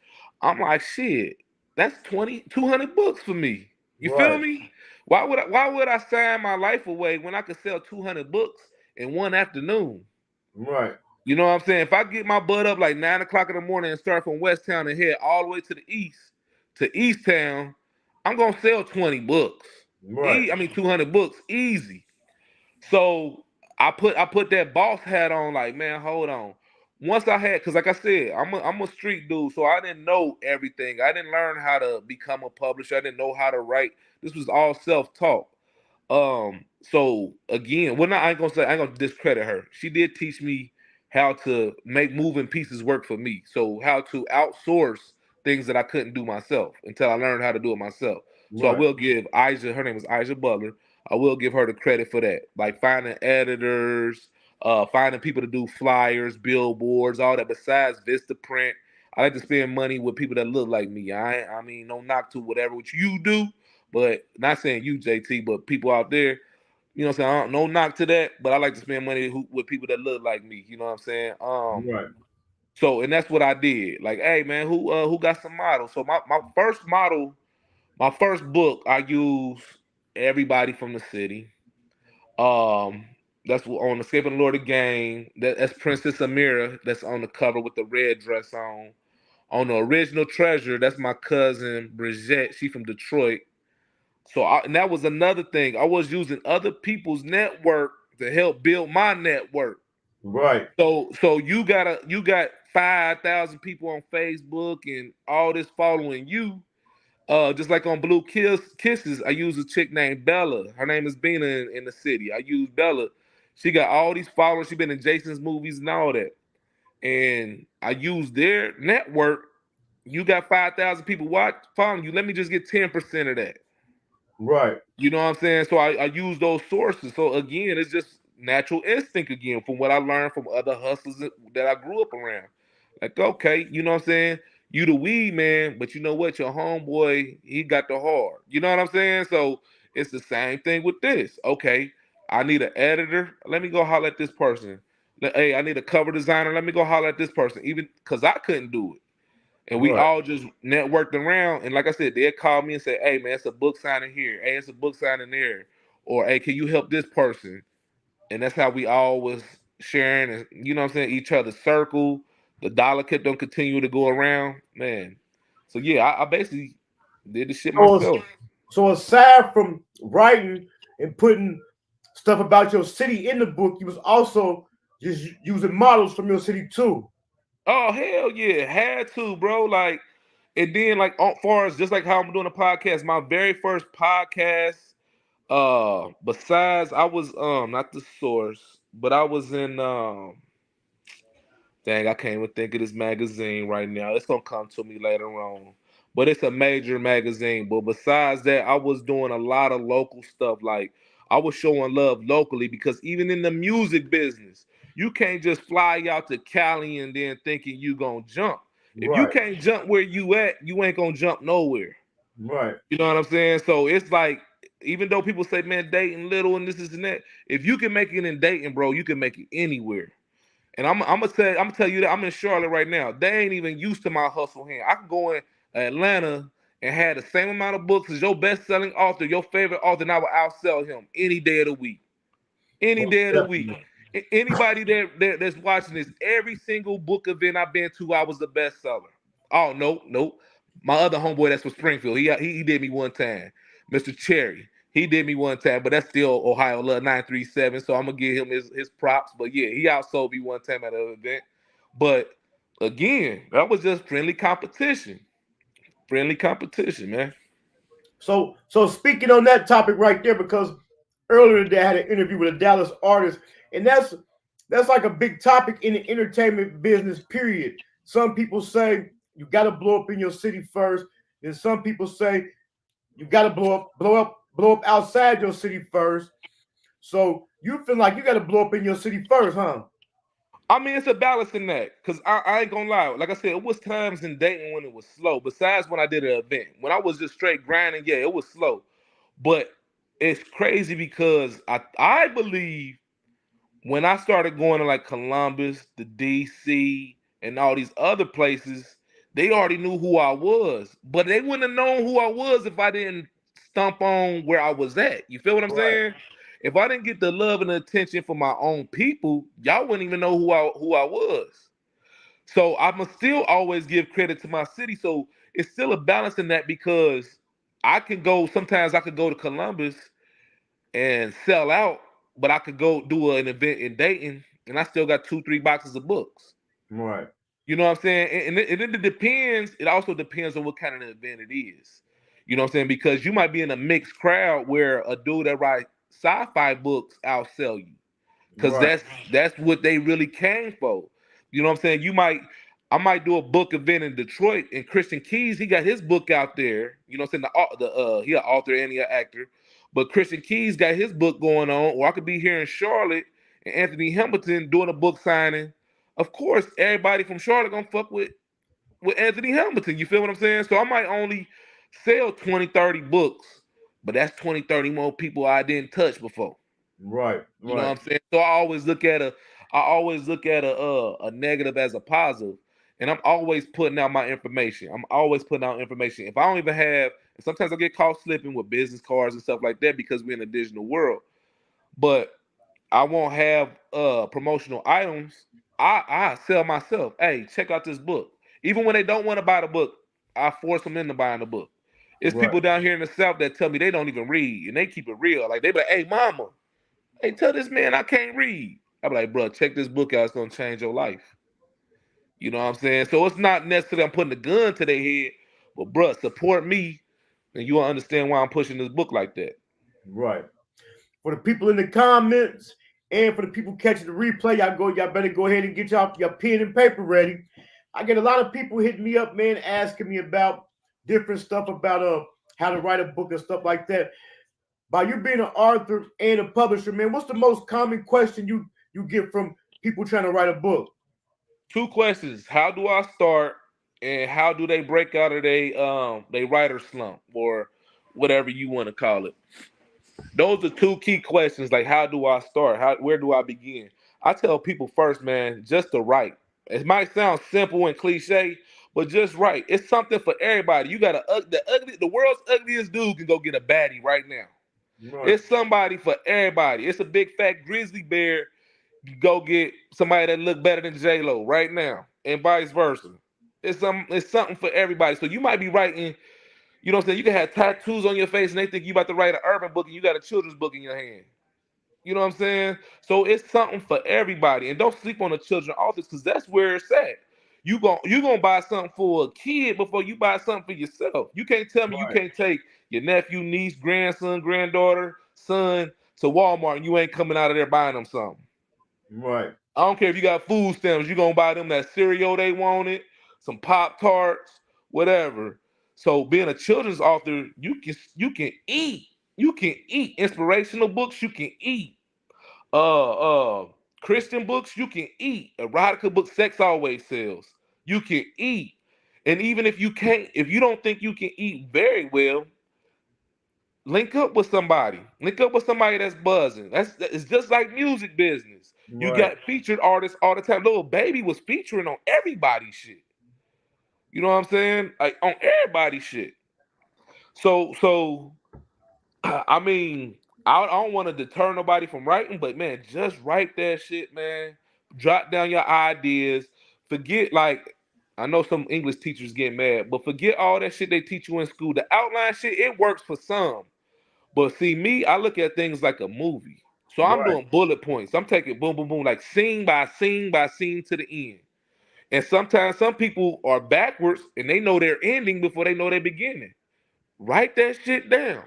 [SPEAKER 9] I'm like, shit, that's 200 books for me. You feel me? Why would I sign my life away when I could sell 200 books in one afternoon?
[SPEAKER 3] Right.
[SPEAKER 9] You know what I'm saying? If I get my butt up like 9 o'clock in the morning and start from West Town and head all the way to the east, to East Town, I'm gonna sell 20 books.
[SPEAKER 3] Right.
[SPEAKER 9] 200 books, easy. So I put that boss hat on, like, man, hold on. Once I had, because like I said, I'm a street dude, so I didn't know everything. I didn't learn how to become a publisher. I didn't know how to write. This was all self-taught. So again, I ain't gonna discredit her. She did teach me how to make moving pieces work for me. So how to outsource things that I couldn't do myself until I learned how to do it myself. So I will give Aisha, her name is Aisha Butler. I will give her the credit for that. Like finding editors, finding people to do flyers, billboards, all that. Besides Vistaprint, I like to spend money with people that look like me. I mean, no knock to whatever which you do, but not saying you, JT, but people out there. You know what I'm saying? No knock to that, but I like to spend money with people that look like me. You know what I'm saying? So, and that's what I did. Like, hey man, who got some models? So my first model, my first book, I used everybody from the city. That's on Escaping the Lord of Game. That's Princess Amira. That's on the cover with the red dress on. On the original Treasure, that's my cousin Bridget. She from Detroit. So and that was another thing. I was using other people's network to help build my network.
[SPEAKER 3] Right.
[SPEAKER 9] So you got 5,000 people on Facebook and all this following you. Just like on Blue Kisses, I use a chick named Bella. Her name is Bina in the city. I use Bella. She got all these followers. She been in Jason's movies and all that. And I use their network you got 5,000 people following you. Let me just get 10% of that.
[SPEAKER 3] Right.
[SPEAKER 9] You know what I'm saying? So I use those sources. So again, it's just natural instinct again from what I learned from other hustlers that I grew up around. Like, okay, you know what I'm saying? You the weed man, but you know what? Your homeboy, he got the hard. You know what I'm saying? So it's the same thing with this. Okay, I need an editor. Let me go holler at this person. Hey, I need a cover designer. Let me go holler at this person. Even because I couldn't do it. And we
[SPEAKER 3] Right.
[SPEAKER 9] all just networked around. And like I said, they'd call me and say, hey, man, it's a book signing here. Hey, it's a book signing there. Or, hey, can you help this person? And that's how we all was sharing and, you know what I'm saying, each other's circle. The dollar kept on continue to go around. Man. So, yeah, I basically did the shit myself.
[SPEAKER 3] So aside from writing and putting stuff about your city in the book, you was also just using models from your city too.
[SPEAKER 9] Oh, hell yeah. Had to, bro. Like, and then, like, as far as just like how I'm doing a podcast, my very first podcast, besides I was not the source, but I was in dang, I can't even think of this magazine right now. It's gonna come to me later on. But it's a major magazine. But besides that, I was doing a lot of local stuff. Like I was showing love locally because even in the music business, you can't just fly out to Cali and then thinking you gonna jump. If you
[SPEAKER 3] Right.
[SPEAKER 9] can't jump where you at, you ain't gonna jump nowhere.
[SPEAKER 3] Right.
[SPEAKER 9] You know what I'm saying? So it's like, even though people say, man, Dayton little and this is and that, if you can make it in Dayton, bro, you can make it anywhere. And I'm gonna tell you that I'm in Charlotte right now. They ain't even used to my hustle here. I can go in Atlanta and have the same amount of books as your best-selling author, your favorite author, and I will outsell him any day of the week. Any
[SPEAKER 3] Most
[SPEAKER 9] day of the week.
[SPEAKER 3] definitely.
[SPEAKER 9] Anybody that's watching this, every single book event I've been to, I was the bestseller. Oh, no. My other homeboy that's from Springfield, he did me one time. Mr. Cherry, he did me one time, but that's still Ohio Love 937, so I'm going to give him his props. But yeah, he outsold me one time at an event. But again, that was just friendly competition. Friendly competition, man.
[SPEAKER 3] So speaking on that topic right there, because earlier today I had an interview with a Dallas artist, and that's like a big topic in the entertainment business, period. Some people say you gotta blow up in your city first, and some people say you gotta blow up outside your city first. So you feel like you gotta blow up in your city first, huh?
[SPEAKER 9] I mean, it's a balance in that, because I ain't gonna lie. Like I said, it was times in Dayton when it was slow. Besides when I did an event, when I was just straight grinding, yeah, it was slow. But it's crazy because I believe when I started going to like Columbus, the DC, and all these other places, they already knew who I was. But they wouldn't have known who I was if I didn't stomp on where I was at. You feel what I'm
[SPEAKER 3] Right.
[SPEAKER 9] saying? If I didn't get the love and the attention from my own people, y'all wouldn't even know who I was. So I must still always give credit to my city. So it's still a balance in that because sometimes I could go to Columbus and sell out, but I could go do an event in Dayton and I still got 2-3 boxes of books.
[SPEAKER 3] Right.
[SPEAKER 9] You know what I'm saying? And it depends. It also depends on what kind of event it is. You know what I'm saying? Because you might be in a mixed crowd where a dude that writes sci-fi books outsell you. Because
[SPEAKER 3] Right.
[SPEAKER 9] that's what they really came for. You know what I'm saying? I might do a book event in Detroit, and Christian Keys, he got his book out there. You know what I'm saying? He an author and he an actor. But Christian Keys got his book going on, or I could be here in Charlotte and Anthony Hamilton doing a book signing. Of course, everybody from Charlotte gonna fuck with Anthony Hamilton. You feel what I'm saying? So I might only sell 20, 30 books, but that's 20, 30 more people I didn't touch before.
[SPEAKER 3] Right.
[SPEAKER 9] You know what I'm saying? So I always look at a negative as a positive, and I'm always putting out my information. I'm always putting out information. If I don't even have, and sometimes I get caught slipping with business cards and stuff like that because we're in a digital world. But I won't have promotional items. I sell myself. Hey, check out this book. Even when they don't want to buy the book, I force them into buying the book. It's
[SPEAKER 3] Right.
[SPEAKER 9] people down here in the South that tell me they don't even read and they keep it real. Like they be like, hey mama, hey, tell this man I can't read. I'm like, bro, check this book out. It's gonna change your life. You know what I'm saying? So it's not necessarily I'm putting a gun to their head, but bro, support me, and you'll understand why I'm pushing this book like that.
[SPEAKER 3] Right. For the people in the comments and for the people catching the replay, y'all better go ahead and get your pen and paper ready, I get a lot of people hitting me up, man, asking me about different stuff about how to write a book and stuff like that. By you being an author and a publisher, man, what's the most common question you get from people trying to write a book?
[SPEAKER 9] 2 questions: how do I start, and how do they break out of they writer slump, or whatever you want to call it? Those are 2 key questions. Like, how do I start? Where do I begin? I tell people first, man, just to write. It might sound simple and cliche, but just write. It's something for everybody. You got the world's ugliest dude can go get a baddie right now.
[SPEAKER 3] Right.
[SPEAKER 9] It's somebody for everybody. It's a big fat grizzly bear. You go get somebody that look better than J-Lo right now, and vice versa. It's something for everybody. So you might be writing, you know what I'm saying? You can have tattoos on your face and they think you about to write an urban book and you got a children's book in your hand. You know what I'm saying? So it's something for everybody. And don't sleep on the children authors, because that's where it's at. You gonna buy something for a kid before you buy something for yourself. You can't tell me you can't take your nephew, niece, grandson, granddaughter, son to Walmart and you ain't coming out of there buying them something.
[SPEAKER 3] Right.
[SPEAKER 9] I don't care if you got food stamps, you're gonna buy them that cereal they wanted, some Pop-Tarts, whatever. So being a children's author, you can eat. You can eat inspirational books, you can eat. Christian books, you can eat. Erotica books, sex always sells. You can eat. And even if you don't think you can eat very well, link up with somebody. Link up with somebody that's buzzing. It's just like music business. You got featured artists all the time. Little Baby was featuring on everybody's shit. You know what I'm saying? Like on everybody's shit. So I mean, I don't want to deter nobody from writing, but man, just write that shit, man. Jot down your ideas. Forget, like, I know some English teachers get mad, but forget all that shit they teach you in school. The outline shit, it works for some. But see, me, I look at things like a movie. So I'm doing bullet points. I'm taking boom, boom, boom, like scene by scene by scene to the end. And sometimes some people are backwards and they know their ending before they know their beginning. Write that shit down.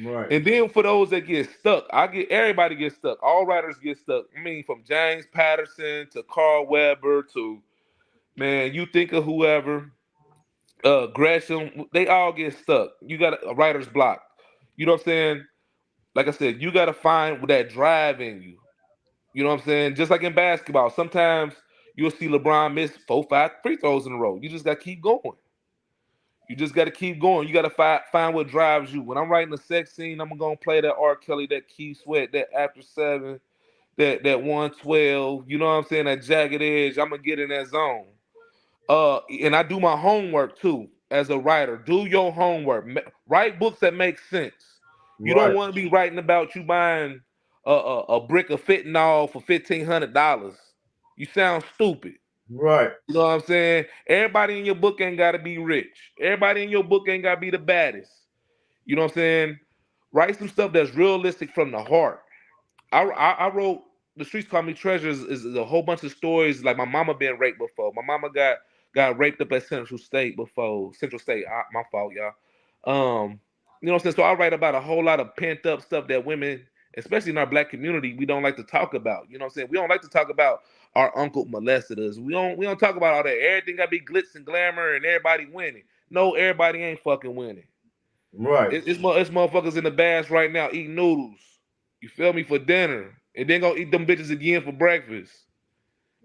[SPEAKER 3] Right.
[SPEAKER 9] And then for those that get stuck, everybody gets stuck. All writers get stuck. I mean, from James Patterson to Carl Weber to, man, you think of whoever, Gresham, they all get stuck. You got a writer's block. You know what I'm saying? Like I said, you got to find that drive in you. You know what I'm saying? Just like in basketball, sometimes you'll see LeBron miss 4, 5 free throws in a row. You just got to keep going. You just got to keep going. You got to find what drives you. When I'm writing a sex scene, I'm going to play that R. Kelly, that Keith Sweat, that After 7, that 112. You know what I'm saying? That Jagged Edge. I'm going to get in that zone. And I do my homework too as a writer. Do your homework. Write books that make sense. You don't want to be writing about you buying a brick of fentanyl for $1,500. You sound stupid.
[SPEAKER 3] Right.
[SPEAKER 9] You know what I'm saying? Everybody in your book ain't got to be rich. Everybody in your book ain't got to be the baddest. You know what I'm saying? Write some stuff that's realistic from the heart. I wrote The Streets Call Me Treasures is a whole bunch of stories. Like my mama been raped before. My mama got raped up at Central State before. Central State, my fault, y'all. You know what I'm saying? So I write about a whole lot of pent up stuff that women, especially in our black community, we don't like to talk about. You know what I'm saying? We don't like to talk about our uncle molested us. We don't talk about all that. Everything gotta be glitz and glamour and everybody winning. No, everybody ain't fucking winning.
[SPEAKER 3] Right.
[SPEAKER 9] It's motherfuckers in the baths right now eating noodles. You feel me, for dinner, and then gonna eat them bitches again for breakfast.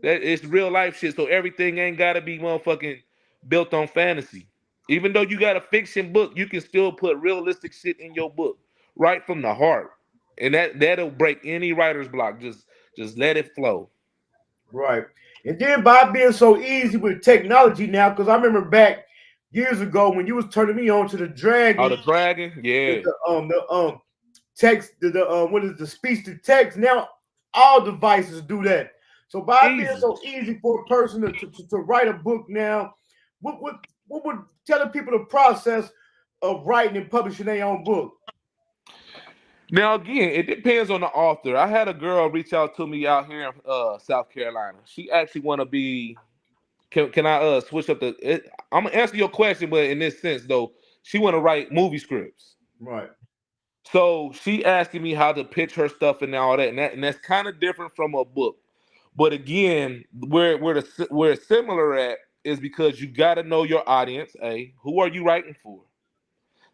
[SPEAKER 9] That it's real life shit. So everything ain't gotta be motherfucking built on fantasy. Even though you got a fiction book, you can still put realistic shit in your book, right from the heart, and that'll break any writer's block. Just let it flow.
[SPEAKER 3] Right. And then by being so easy with technology now, because I remember back years ago when you was turning me on to the Dragon.
[SPEAKER 9] Oh, the Dragon, yeah.
[SPEAKER 3] The text, what is the speech to text? Now all devices do that. So by being so easy for a person to write a book now, what would tell the people the process of writing and publishing their own book?
[SPEAKER 9] Now again, it depends on the author. I had a girl reach out to me out here in South Carolina. She actually want to be. Can I switch up I'm gonna answer your question, but in this sense though, she want to write movie scripts.
[SPEAKER 3] Right.
[SPEAKER 9] So she asking me how to pitch her stuff and all that, and that's kind of different from a book. But again, where it's similar at is because you got to know your audience. Who are you writing for?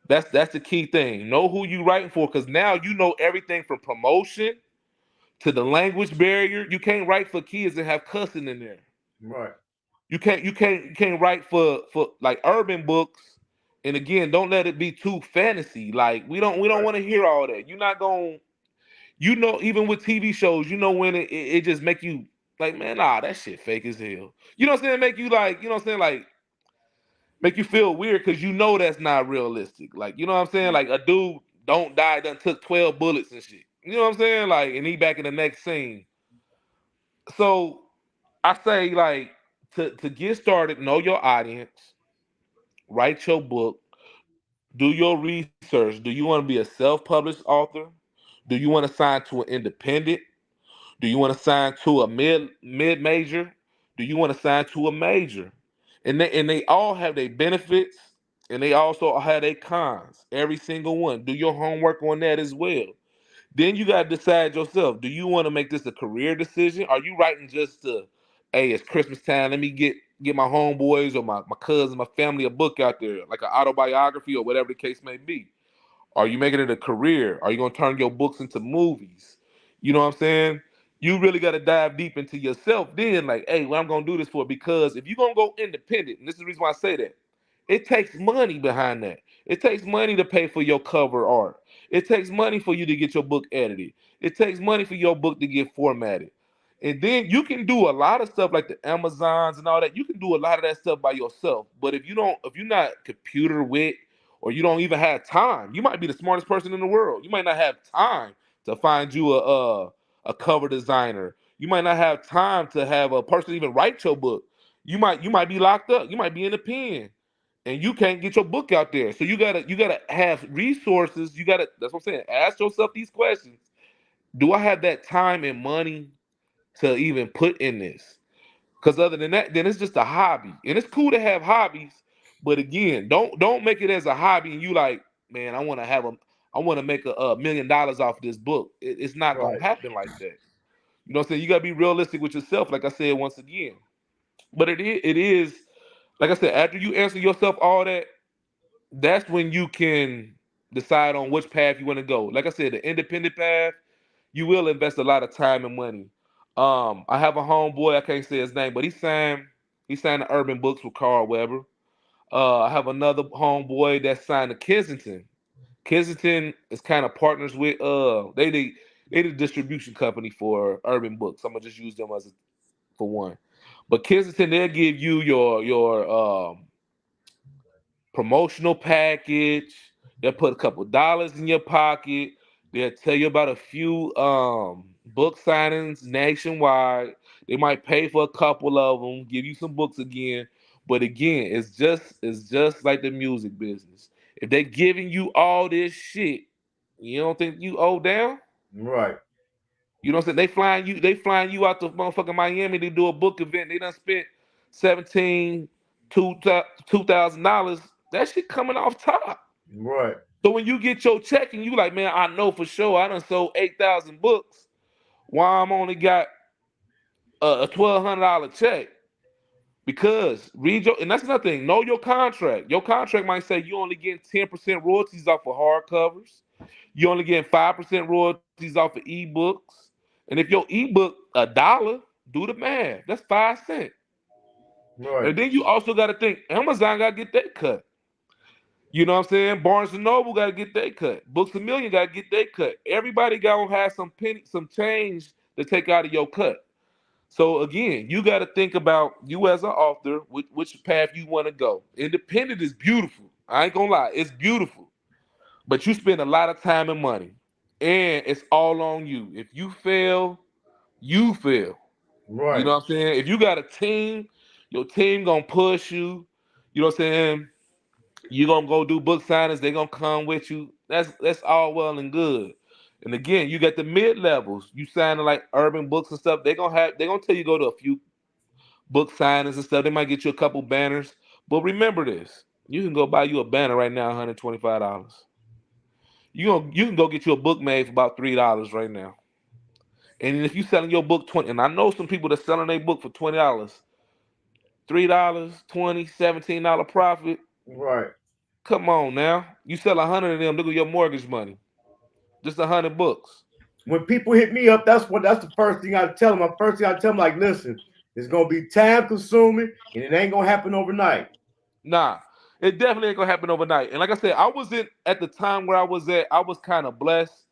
[SPEAKER 9] That's the key thing. Know who you writing for, because now you know everything from promotion to the language barrier. You can't write for kids and have cussing in there.
[SPEAKER 3] Right.
[SPEAKER 9] You can't write for like urban books. And again, don't let it be too fantasy. Like we don't want to hear all that. You're not going. Even with TV shows, when it just make you like, man, nah, that shit fake as hell. You know what I'm saying? Make you like, you know what I'm saying? Like, make you feel weird because that's not realistic. Like, you know what I'm saying? Like, a dude don't die, done took 12 bullets and shit. You know what I'm saying? Like, and he back in the next scene. So I say, like, to get started, know your audience, write your book, do your research. Do you want to be a self-published author? Do you want to sign to an independent? Do you want to sign to a mid-major? Do you want to sign to a major? And they all have their benefits, and they also have their cons. Every single one. Do your homework on that as well. Then you got to decide yourself. Do you want to make this a career decision? Are you writing just to, hey, it's Christmas time, let me get my homeboys or my cousins, my family a book out there, like an autobiography or whatever the case may be? Are you making it a career? Are you going to turn your books into movies? You know what I'm saying? You really got to dive deep into yourself then, like, hey, what I'm going to do this for? Because if you're going to go independent, and this is the reason why I say that, it takes money behind that. It takes money to pay for your cover art. It takes money for you to get your book edited. It takes money for your book to get formatted. And then you can do a lot of stuff like the Amazons and all that. You can do a lot of that stuff by yourself. But if you're not computer wit, or you don't even have time, you might be the smartest person in the world. You might not have time to find you a cover designer. You might not have time to have a person even write your book. You might be locked up. You might be in the pen, and you can't get your book out there. So you gotta have resources. That's what I'm saying. Ask yourself these questions. Do I have that time and money to even put in this? Because other than that, then it's just a hobby. And it's cool to have hobbies, but again, don't make it as a hobby and you like, man, I want to make a $1 million off this book. It's not gonna happen like that. You know what I'm saying? You gotta be realistic with yourself, like I said once again. But it is like I said, after you answer yourself all that, that's when you can decide on which path you want to go. Like I said, the independent path, you will invest a lot of time and money. I have a homeboy, I can't say his name, but he signed the Urban Books with Carl Weber. I have another homeboy that signed to Kensington. Kensington is kind of partners with they the distribution company for Urban Books. I'm gonna just use them for one. But Kensington, they'll give you your promotional package. They'll put a couple dollars in your pocket. They'll tell you about a few book signings nationwide. They might pay for a couple of them, give you some books again. But again, it's just like the music business. If they're giving you all this shit, you don't think you owe down?
[SPEAKER 3] Right.
[SPEAKER 9] You know what I'm saying? They flying you out to motherfucking Miami to do a book event. They done spent $2,000. That shit coming off top.
[SPEAKER 3] Right.
[SPEAKER 9] So when you get your check and you like, man, I know for sure I done sold 8,000 books. Why I'm only got a $1,200 check? Because and that's another thing. Know your contract. Your contract might say you only getting 10% royalties off of hardcovers. You only getting 5% royalties off of ebooks. And if your ebook $1, do the math. That's 5 cents.
[SPEAKER 3] Right.
[SPEAKER 9] And then you also got to think Amazon got to get that cut. You know what I'm saying? Barnes and Noble got to get their cut. Books A Million got to get their cut. Everybody got to have some change to take out of your cut. So again, you got to think about you as an author, which path you want to go. Independent is beautiful. I ain't gonna lie, it's beautiful. But you spend a lot of time and money, and it's all on you. If you fail, you fail.
[SPEAKER 3] Right.
[SPEAKER 9] You know what I'm saying? If you got a team, your team gonna push you. You know what I'm saying? You gonna go do book signings, they gonna come with you. That's all well and good. And again, you got the mid levels. You signing like Urban Books and stuff. They gonna tell you go to a few book signings and stuff. They might get you a couple banners. But remember this: you can go buy you a banner right now, $125. You can go get you a book made for about $3 right now. And if you selling your book 20, and I know some people that's selling their book for $20. $3, $20, $17 profit.
[SPEAKER 3] Right.
[SPEAKER 9] Come on now. You sell 100 of them, look at your mortgage money. Just 100 books.
[SPEAKER 3] When people hit me up, that's the first thing I tell them. The first thing I tell them, like, listen, it's gonna be time consuming and it ain't gonna happen overnight.
[SPEAKER 9] Nah, it definitely ain't gonna happen overnight. And like I said, I was in at the time where I was at, I was kind of blessed.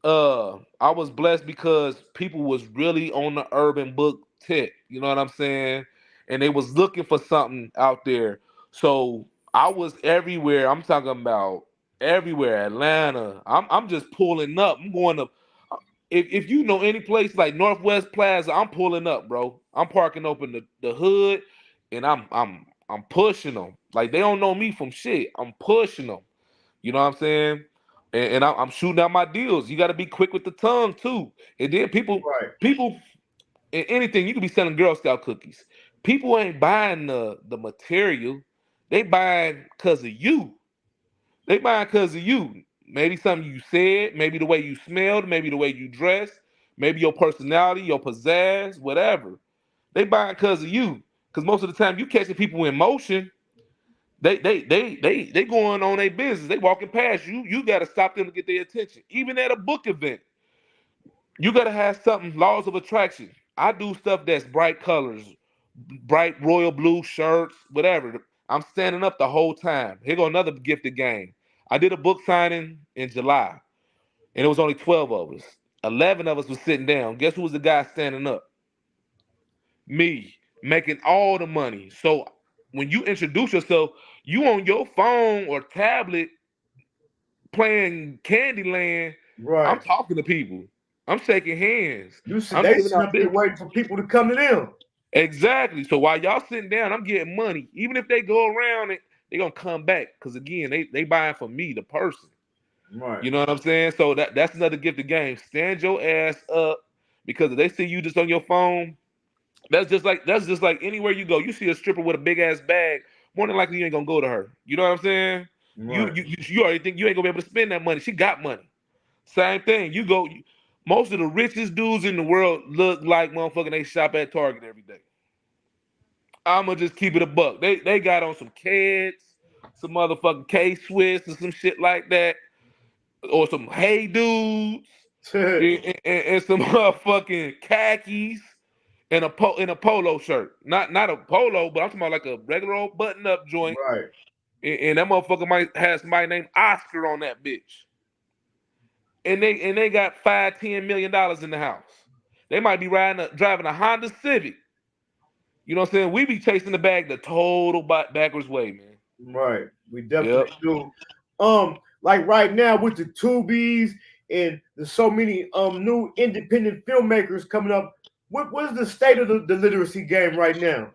[SPEAKER 9] I was blessed because people was really on the urban book tip, you know what I'm saying? And they was looking for something out there. So I was everywhere. I'm talking about everywhere. Atlanta. I'm just pulling up. I'm going to if you know any place like Northwest Plaza, I'm pulling up, bro. I'm parking open the hood and I'm pushing them. Like they don't know me from shit. I'm pushing them. You know what I'm saying? And I'm shooting out my deals. You got to be quick with the tongue too. And then people, in anything, you could be selling Girl Scout cookies. People ain't buying the material. They buying because of you. They buying because of you. Maybe something you said, maybe the way you smelled, maybe the way you dressed, maybe your personality, your pizzazz, whatever. They buying because of you. Because most of the time you catching people in motion. They going on their business. They walking past you. You got to stop them to get their attention. Even at a book event, you got to have something. Laws of attraction. I do stuff that's bright colors, bright royal blue shirts, whatever. I'm standing up the whole time. Here go another gifted game. I did a book signing in July, and it was only 12 of us. 11 of us was sitting down. Guess who was the guy standing up? Me, making all the money. So when you introduce yourself, you on your phone or tablet playing Candyland.
[SPEAKER 3] Right.
[SPEAKER 9] I'm talking to people. I'm shaking hands.
[SPEAKER 3] They
[SPEAKER 9] giving out
[SPEAKER 3] been waiting for people to come to them.
[SPEAKER 9] Exactly. So while y'all sitting down, I'm getting money. Even if they go around it, they're gonna come back. Because again, they buying from me, the person.
[SPEAKER 3] Right.
[SPEAKER 9] You know what I'm saying? So that's another gifted game. Stand your ass up, because if they see you just on your phone, that's just like anywhere you go. You see a stripper with a big ass bag, more than likely you ain't gonna go to her. You know what I'm saying?
[SPEAKER 3] Right.
[SPEAKER 9] You already think you ain't gonna be able to spend that money. She got money. Same thing. Most of the richest dudes in the world look like motherfucking they shop at Target every day. I'ma just keep it a buck. They got on some Keds, some motherfucking K-Swiss or some shit like that, or some Hey Dudes, and some motherfucking khakis. In a polo shirt, not a polo, but I'm talking about like a regular old button up joint.
[SPEAKER 3] Right.
[SPEAKER 9] And that motherfucker might have somebody named Oscar on that bitch. And they got $5-10 million in the house. They might be driving a Honda Civic. You know what I'm saying? We be chasing the bag the total backwards way, man.
[SPEAKER 3] Right. We definitely do. Like right now with the Tubies and there's so many new independent filmmakers coming up. What is the state of the literacy game right now?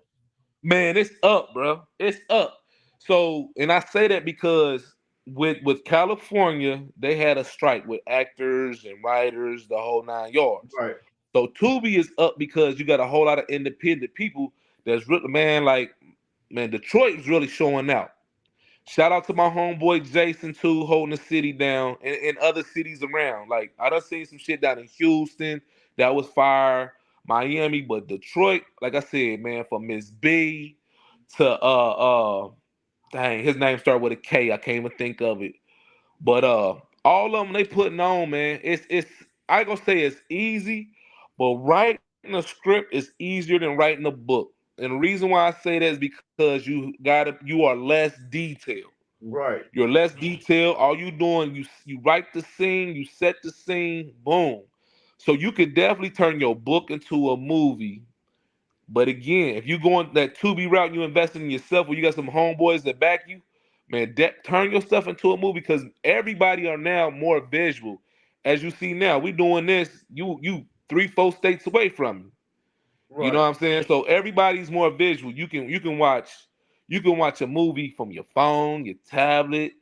[SPEAKER 9] Man, it's up, bro. It's up. So, and I say that because with California, they had a strike with actors and writers, the whole 9 yards.
[SPEAKER 3] Right.
[SPEAKER 9] So Tubi is up because you got a whole lot of independent people that's really, man, Detroit is really showing out. Shout out to my homeboy Jason too, holding the city down, and other cities around. Like I done seen some shit down in Houston that was fire. Miami, but Detroit, like I said, man, from Miss B to dang, his name started with a K. I can't even think of it. But all of them they putting on, man. It's I ain't gonna say it's easy, but writing a script is easier than writing a book. And the reason why I say that is because you are less detailed.
[SPEAKER 3] Right.
[SPEAKER 9] You're less detailed. All you doing, you write the scene, you set the scene, boom. So you could definitely turn your book into a movie. But again, if you going that Tubi route, you investing in yourself, or you got some homeboys that back you, man, turn your stuff into a movie, because everybody are now more visual. As you see now, we doing this, you 3-4 states away from me. Right. You know what I'm saying? So everybody's more visual. You can watch a movie from your phone, your tablet,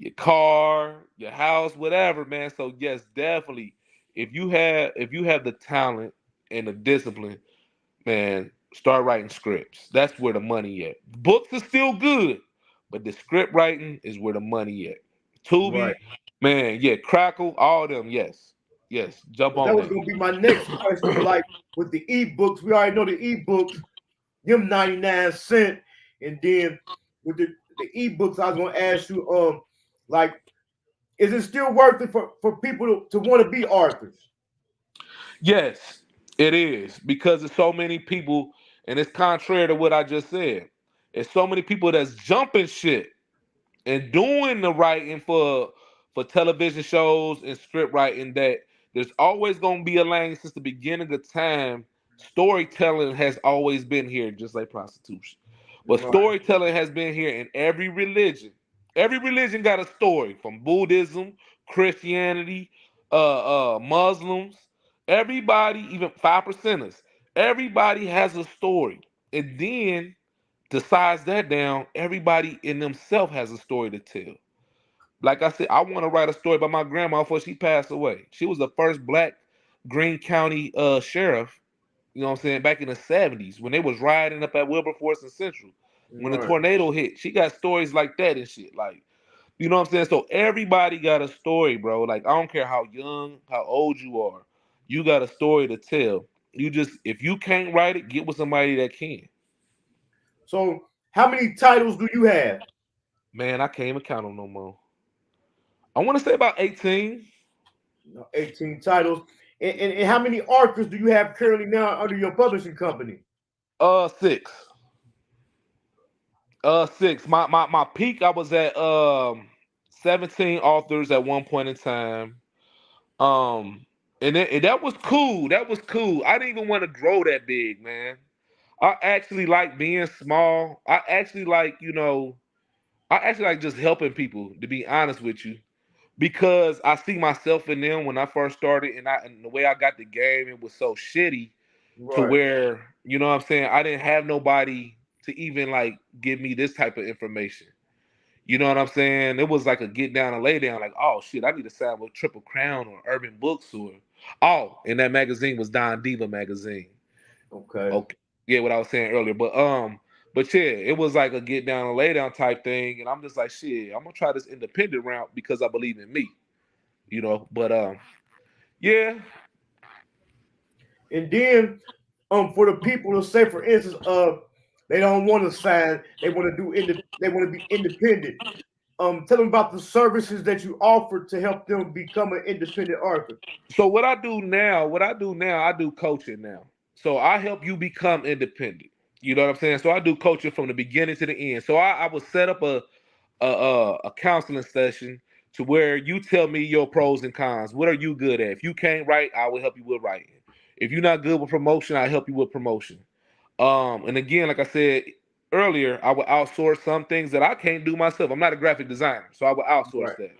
[SPEAKER 9] your car, your house, whatever, man. So yes, definitely. If you have the talent and the discipline, man, start writing scripts. That's where the money at. Books are still good, but the script writing is where the money at. Tubi, right. Man, yeah, Crackle, all of them, yes. Jump on
[SPEAKER 3] that. That was gonna be my next question. Like with the ebooks, we already know the ebooks. them 99 cents. And then with the ebooks, I was gonna ask you, like, is it still worth it for people to want to be authors?
[SPEAKER 9] Yes, it is because there's so many people, and it's contrary to what I just said. There's so many people that's jumping shit and doing the writing for television shows and script writing that there's always gonna be a lane since the beginning of time. Storytelling has always been here, just like prostitution. But
[SPEAKER 3] Right.
[SPEAKER 9] storytelling has been here in every religion. Every religion got a story, from Buddhism, Christianity, Muslims. Everybody, even 5%ers, everybody has a story. And then decides that down, everybody in themselves has a story to tell. Like I said, I want to write a story about my grandma before she passed away. She was the first black Greene County sheriff, you know what I'm saying, back in the 70s when they was riding up at Wilberforce and Central. When the
[SPEAKER 3] Right.
[SPEAKER 9] tornado hit, she got stories like that and shit. Like, you know what I'm saying? So everybody got a story, bro. Like, I don't care how young, how old you are. You got a story to tell. You just, if you can't write it, get with somebody that can.
[SPEAKER 3] So how many titles do you have?
[SPEAKER 9] Man, I can't even count them no more. I want to say about 18.
[SPEAKER 3] 18 titles. And how many authors do you have currently now under your publishing company?
[SPEAKER 9] 6. 6. My peak, I was at 17 authors at one point in time. And that was cool. That was cool. I didn't even want to grow that big, man. I actually like being small. I actually like just helping people, to be honest with you. Because I see myself in them when I first started, and the way I got the game, it was so shitty to
[SPEAKER 3] Right.
[SPEAKER 9] where, you know what I'm saying, I didn't have nobody to even like give me this type of information. You know what I'm saying? It was like a get down and lay down, like, oh shit, I need to sign with Triple Crown or Urban Books and that magazine was Don Diva magazine.
[SPEAKER 3] Okay.
[SPEAKER 9] Okay. Yeah, what I was saying earlier. But yeah, it was like a get down and lay down type thing. And I'm just like, shit, I'm gonna try this independent route because I believe in me. But yeah.
[SPEAKER 3] And then for the people to say, for instance, they don't want to sign, they want to they want to be independent. Tell them about the services that you offer to help them become an independent author.
[SPEAKER 9] So what I do now, I do coaching now. So I help you become independent. You know what I'm saying? So I do coaching from the beginning to the end. So I will set up a counseling session to where you tell me your pros and cons. What are you good at? If you can't write, I will help you with writing. If you're not good with promotion, I help you with promotion. And again, like I said earlier, I will outsource some things that I can't do myself. I'm not a graphic designer, so I will outsource
[SPEAKER 3] Right.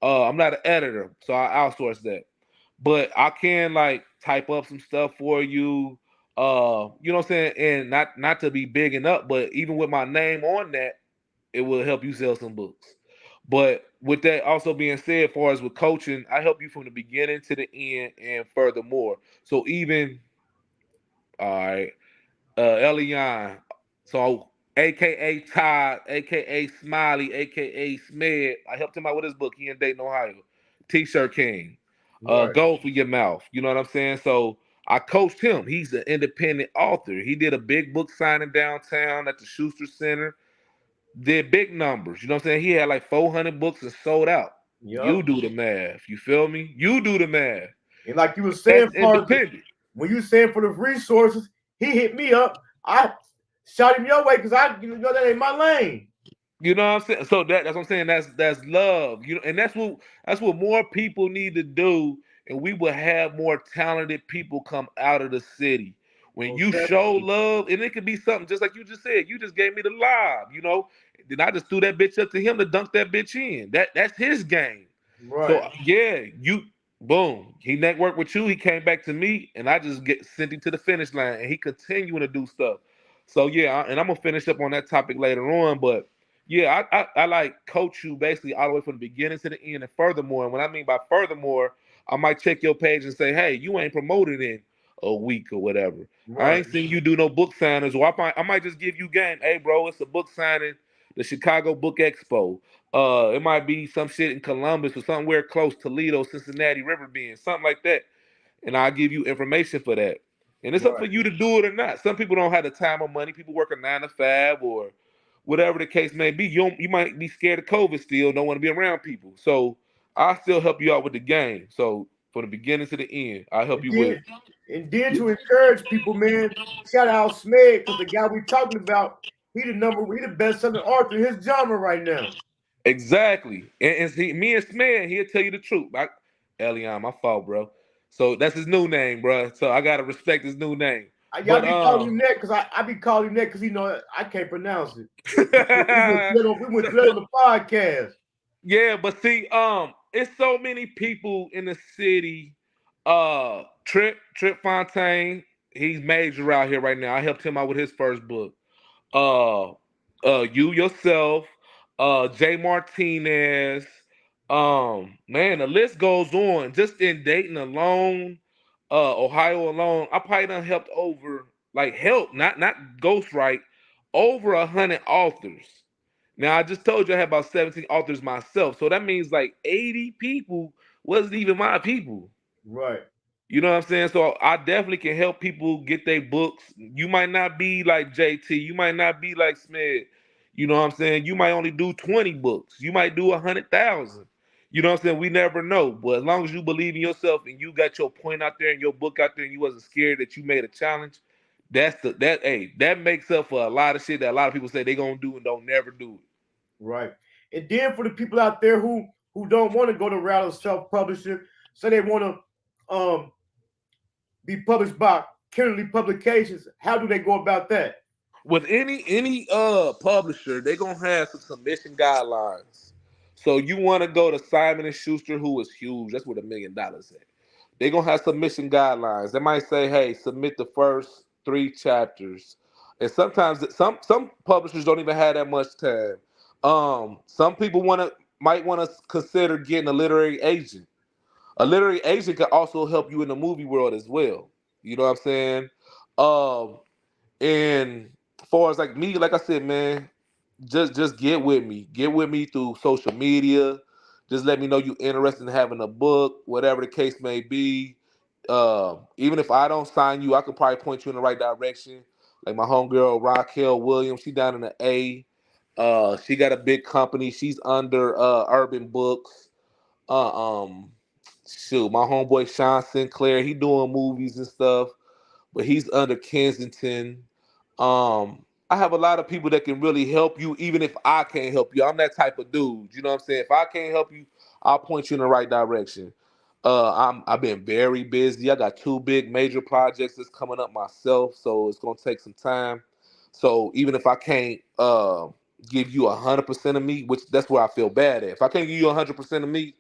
[SPEAKER 9] that. I'm not an editor, so I outsource that. But I can like type up some stuff for you. You know what I'm saying? And not to be bigging up, but even with my name on that, it will help you sell some books. But with that also being said, as far as with coaching, I help you from the beginning to the end and furthermore. So even, all right, Elian, so AKA Todd, AKA Smiley, AKA Smed. I helped him out with his book. He in Dayton, Ohio. T-shirt King.
[SPEAKER 3] Right.
[SPEAKER 9] Go for your mouth. You know what I'm saying? So I coached him. He's an independent author. He did a big book signing downtown at the Schuster Center. Did big numbers. You know what I'm saying? He had like 400 books and sold out.
[SPEAKER 3] Yep.
[SPEAKER 9] You do the math. You feel me? You do the math.
[SPEAKER 3] And like you were saying,
[SPEAKER 9] That's independent.
[SPEAKER 3] When you saying for the resources, he hit me up. I shot him your way because that ain't my lane.
[SPEAKER 9] You know what I'm saying? So that's what I'm saying. That's love. And that's what more people need to do, and we will have more talented people come out of the city. When you show love, and it could be something just like you just said. You just gave me the lob, Then I just threw that bitch up to him to dunk that bitch in. That's his game.
[SPEAKER 3] Right.
[SPEAKER 9] So yeah, boom. He networked with you. He came back to me, and I just sent him to the finish line, and he continuing to do stuff. So yeah, and I'm gonna finish up on that topic later on, but. Yeah, I like coach you basically all the way from the beginning to the end. And furthermore, and what I mean by furthermore, I might check your page and say, hey, you ain't promoted in a week or whatever. Right. I ain't seen you do no book signings, or I might just give you game. Hey, bro, it's a book signing, the Chicago Book Expo. It might be some shit in Columbus or somewhere close, Toledo, Cincinnati, Riverbend, something like that. And I'll give you information for that. And it's up for you to do it or not. Some people don't have the time or money. People work a 9 to 5 or whatever the case may be. You might be scared of COVID still, don't want to be around people. So I'll still help you out with the game. So from the beginning to the end, I'll help you with it.
[SPEAKER 3] And then to encourage people, man, shout out Smeg, because the guy we talking about, he the best-selling author in his genre right now.
[SPEAKER 9] Exactly. And see, me and Smeg, he'll tell you the truth. Elion, my fault, bro. So that's his new name, bro. So I gotta respect his new name.
[SPEAKER 3] Y'all be calling him that because I be calling him that because I can't pronounce it. we went through on the podcast.
[SPEAKER 9] Yeah, but see, it's so many people in the city. Trip Fontaine, he's major out here right now. I helped him out with his first book. You yourself, Jay Martinez. Man, the list goes on. Just in Dayton alone, Ohio alone, I probably done helped over, not ghostwrite, over 100 authors. Now, I just told you I had about 17 authors myself. So that means like 80 people wasn't even my people.
[SPEAKER 3] Right.
[SPEAKER 9] You know what I'm saying? So I definitely can help people get their books. You might not be like JT. You might not be like Smith. You know what I'm saying? You might only do 20 books. You might do 100,000. You know what I'm saying? We never know. But as long as you believe in yourself and you got your point out there and your book out there and you wasn't scared that you made a challenge, that makes up for a lot of shit that a lot of people say they gonna do and don't never do it.
[SPEAKER 3] Right. And then for the people out there who don't want to go the route of self-publishing, so they want to be published by Kenerly Publications, how do they go about that?
[SPEAKER 9] With any publisher, they're gonna have some submission guidelines. So you want to go to Simon and Schuster, who is huge. That's where the $1 million at. They're gonna have submission guidelines. They might say, hey, submit the first 3 chapters. And sometimes some publishers don't even have that much time. Some people might want to consider getting a literary agent. A literary agent can also help you in the movie world as well. You know what I'm saying? And as far as like me, like I said, man, just get with me. Get with me through social media. Just let me know you're interested in having a book, whatever the case may be. Even if I don't sign you, I could probably point you in the right direction. Like my homegirl Raquel Williams, she down in the A. She got a big company. She's under Urban Books. Shoot, my homeboy Sean Sinclair, he doing movies and stuff, but he's under Kensington. I have a lot of people that can really help you, even if I can't help you. I'm that type of dude. You know what I'm saying? If I can't help you, I'll point you in the right direction. I've been very busy. I got 2 big major projects that's coming up myself, so it's gonna take some time. So even if I can't give you 100% of me, which that's where I feel bad at. If I can't give you 100% of me,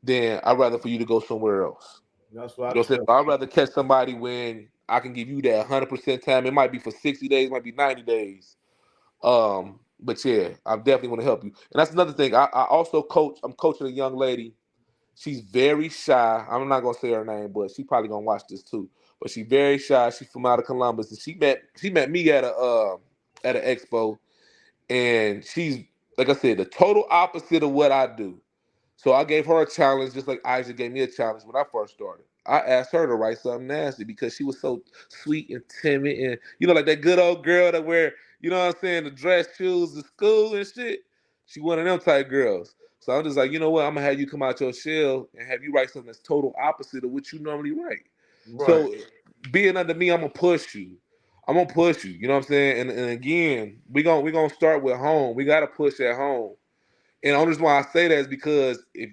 [SPEAKER 9] then I'd rather for you to go somewhere else.
[SPEAKER 3] That's what
[SPEAKER 9] I'd rather catch somebody when I can give you that 100% time. It might be for 60 days, it might be 90 days. But yeah, I definitely want to help you. And that's another thing. I also coach. I'm coaching a young lady. She's very shy. I'm not gonna say her name, but she probably gonna watch this too. But she's very shy. She's from out of Columbus, and she met me at an expo, and she's, like I said, the total opposite of what I do. So I gave her a challenge, just like Isaac gave me a challenge when I first started. I asked her to write something nasty because she was so sweet and timid, and like that good old girl that wear, the dress shoes to school and shit. She one of them type girls. So I'm just like, you know what? I'm gonna have you come out your shell and have you write something that's total opposite of what you normally write. Right. So being under me, I'm gonna push you. You know what I'm saying? And again, we're gonna start with home. We gotta push at home. And the only reason why I say that is because if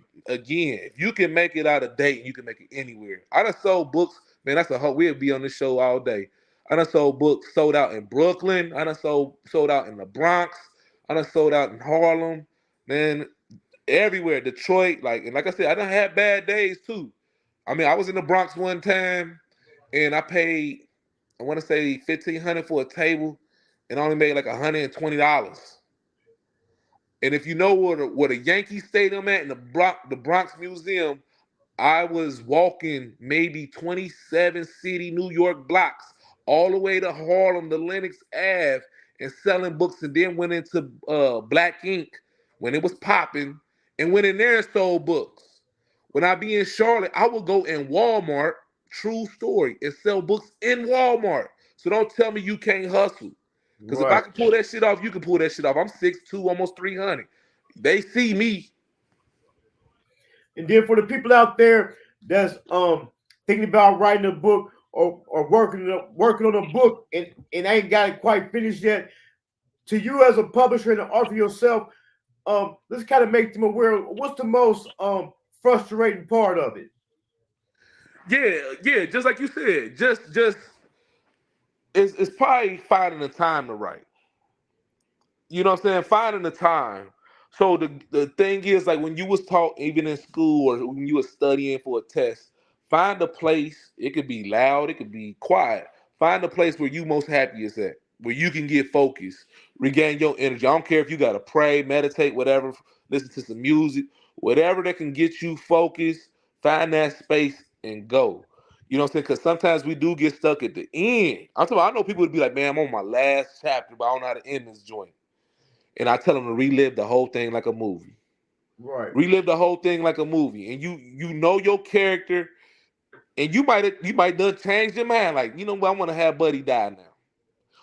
[SPEAKER 9] you can make it out of Dayton, you can make it anywhere. I done sold books, man. We'll be on this show all day. I done sold books sold out in Brooklyn. I done sold out in the Bronx. I done sold out in Harlem, man. Everywhere, Detroit. And like I said, I done had bad days too. I mean, I was in the Bronx one time, and I paid, I want to say $1,500 for a table, and I only made like $120. And if you know where the Yankee Stadium at in the Bronx Museum, I was walking maybe 27 city New York blocks all the way to Harlem to Lenox Ave and selling books, and then went into Black Ink when it was popping and went in there and sold books. When I be in Charlotte, I would go in Walmart, true story and sell books in Walmart. So don't tell me you can't hustle. Because if I
[SPEAKER 3] Right.
[SPEAKER 9] can pull that shit off, you can pull that shit off. I'm 6'2", almost 300. They see me.
[SPEAKER 3] And then for the people out there that's thinking about writing a book or working on a book and ain't got it quite finished yet, to you as a publisher and an author yourself, let's kind of make them aware of what's the most frustrating part of it.
[SPEAKER 9] Yeah, just like you said, just it's probably finding the time to write. You know what I'm saying? Finding the time. So the thing is, like when you was taught, even in school or when you was studying for a test, find a place. It could be loud, it could be quiet. Find a place where you most happiest at, where you can get focused, regain your energy. I don't care if you gotta pray, meditate, whatever, listen to some music, whatever that can get you focused. Find that space and go. You know what I'm saying? Because sometimes we do get stuck at the end. I know people would be like, "Man, I'm on my last chapter, but I don't know how to end this joint." And I tell them to relive the whole thing like a movie.
[SPEAKER 3] Right.
[SPEAKER 9] Relive the whole thing like a movie, and you know your character, and you might done change your mind. Like, you know what, I want to have Buddy die now,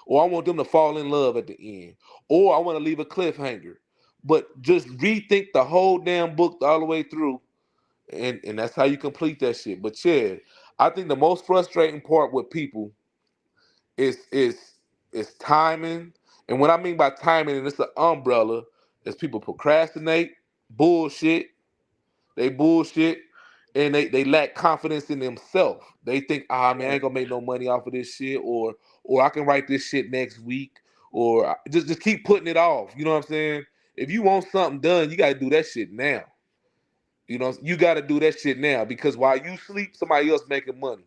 [SPEAKER 9] or I want them to fall in love at the end, or I want to leave a cliffhanger. But just rethink the whole damn book all the way through, and that's how you complete that shit. But yeah, I think the most frustrating part with people is timing. And what I mean by timing, and it's an umbrella, is people procrastinate, bullshit, they bullshit, and they lack confidence in themselves. They think, man, I ain't gonna make no money off of this shit, or I can write this shit next week, or just keep putting it off. You know what I'm saying? If you want something done, you gotta do that shit now. You know, you gotta do that shit now, because while you sleep, somebody else making money.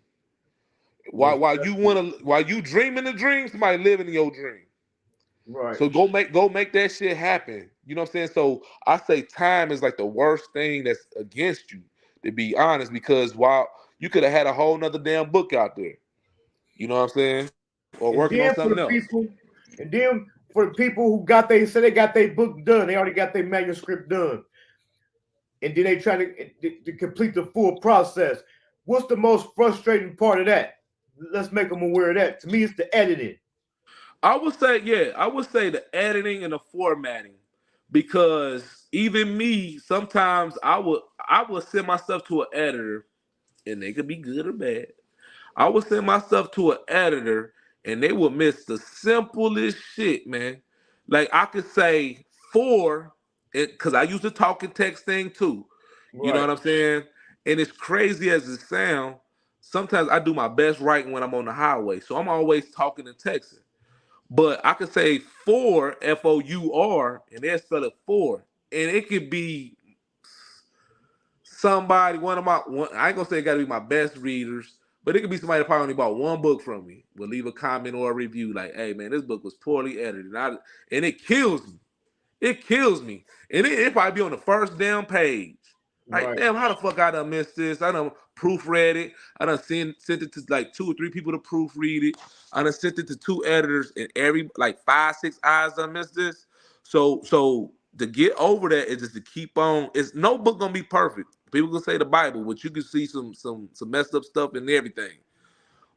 [SPEAKER 9] While you dreaming the dream, somebody living in your dream.
[SPEAKER 3] Right.
[SPEAKER 9] So go make that shit happen. You know what I'm saying? So I say time is like the worst thing that's against you, to be honest, because while you could have had a whole nother damn book out there. You know what I'm saying? Or
[SPEAKER 3] And
[SPEAKER 9] working on
[SPEAKER 3] then for
[SPEAKER 9] something
[SPEAKER 3] the
[SPEAKER 9] else.
[SPEAKER 3] people who say they got their book done, they already got their manuscript done, and then they try to complete the full process. What's the most frustrating part of that? Let's make them aware of that. To me, it's the editing.
[SPEAKER 9] I would say the editing and the formatting, because even me, sometimes I would send my stuff to an editor, and they could be good or bad. I would send my stuff to an editor, and they would miss the simplest shit, man. Like I could say for it, because I use the talking text thing too. You know
[SPEAKER 3] Right.
[SPEAKER 9] what I'm saying? And it's crazy as it sounds. Sometimes I do my best writing when I'm on the highway, so I'm always talking and texting. But I could say for FOUR, and they'll spell it for, and it could be somebody, I ain't gonna say it gotta be my best readers, but it could be somebody that probably only bought one book from me, will leave a comment or a review like, "Hey man, this book was poorly edited," and it kills me. It kills me. And it probably be on the first damn page. Like,
[SPEAKER 3] Right.
[SPEAKER 9] damn, how the fuck I done missed this? I done proofread it. I done sent it to like 2 or 3 people to proofread it. I done sent it to 2 editors, and every like 5, 6 eyes done missed this. So to get over that is just to keep on. It's no book gonna be perfect. People can say the Bible, but you can see some messed up stuff in everything.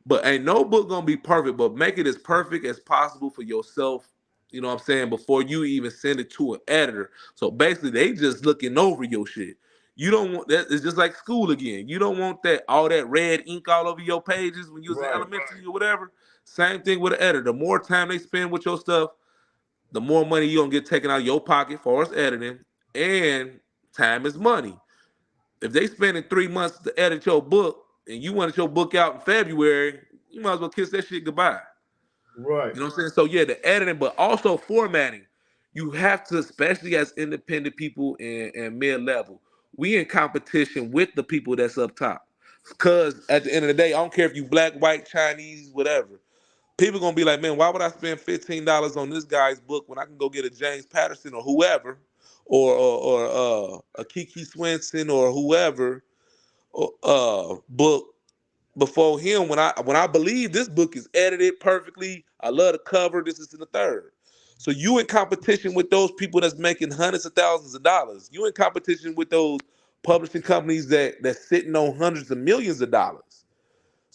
[SPEAKER 9] But ain't no book gonna be perfect, but make it as perfect as possible for yourself, you know what I'm saying, before you even send it to an editor. So basically they just looking over your shit. You don't want that. It's just like school again. You don't want that all that red ink all over your pages when you was in elementary or whatever. Same thing with an editor. The more time they spend with your stuff, the more money you're gonna get taken out of your pocket for us editing. And time is money. If they spending 3 months to edit your book and you wanted your book out in February, you might as well kiss that shit goodbye.
[SPEAKER 3] Right.
[SPEAKER 9] You know what I'm saying? So yeah, the editing, but also formatting. You have to, especially as independent people and mid-level, we in competition with the people that's up top. Because at the end of the day, I don't care if you black, white, Chinese, whatever. People gonna be like, man, why would I spend $15 on this guy's book when I can go get a James Patterson or whoever, or a Kiki Swenson or whoever book before him, when I believe this book is edited perfectly. I love the cover. This is in the third. So you in competition with those people that's making hundreds of thousands of dollars. You in competition with those publishing companies that's sitting on hundreds of millions of dollars.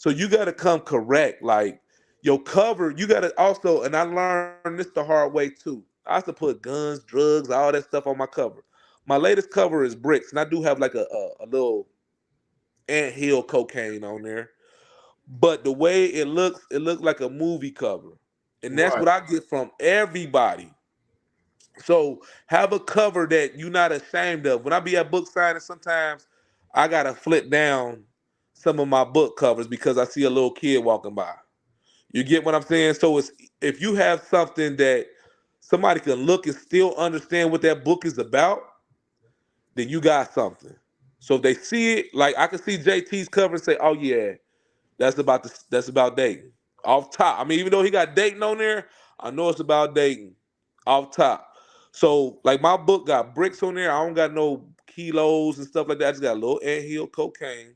[SPEAKER 9] So you got to come correct. Like your cover, you got to also, and I learned this the hard way too. I used to put guns, drugs, all that stuff on my cover. My latest cover is bricks, and I do have like a little anthill cocaine on there. But the way it looks like a movie cover. And that's
[SPEAKER 3] Right.
[SPEAKER 9] what I get from everybody. So have a cover that you're not ashamed of. When I be at book signing, sometimes I gotta flip down some of my book covers because I see a little kid walking by. You get what I'm saying? So it's if you have something that somebody can look and still understand what that book is about, then you got something. So if they see it, like I can see JT's cover and say, "Oh yeah, that's about Dayton." Off top. I mean, even though he got Dayton on there, I know it's about Dayton. Off top. So like my book got bricks on there. I don't got no kilos and stuff like that. I just got a little anthill cocaine.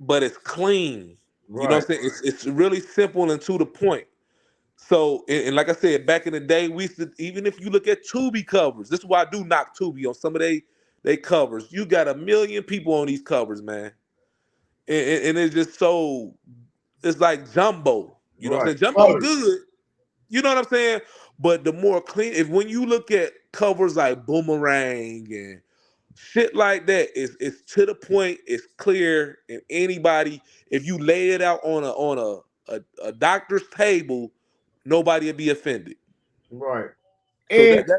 [SPEAKER 9] But it's clean. You know
[SPEAKER 3] Right.
[SPEAKER 9] what I'm saying? It's really simple and to the point. So and like I said, back in the day, we used to, even if you look at Tubi covers, this is why I do knock Tubi on some of they covers. You got a million people on these covers, man. And it's just so it's like jumbo. You know what
[SPEAKER 3] Right.
[SPEAKER 9] I'm saying? Jumbo
[SPEAKER 3] Colors.
[SPEAKER 9] good. You know what I'm saying? But the more clean, if when you look at covers like Boomerang and shit like that, it's to the point, it's clear, and anybody, if you lay it out on a doctor's table, nobody will be offended.
[SPEAKER 3] Right.
[SPEAKER 9] So
[SPEAKER 3] And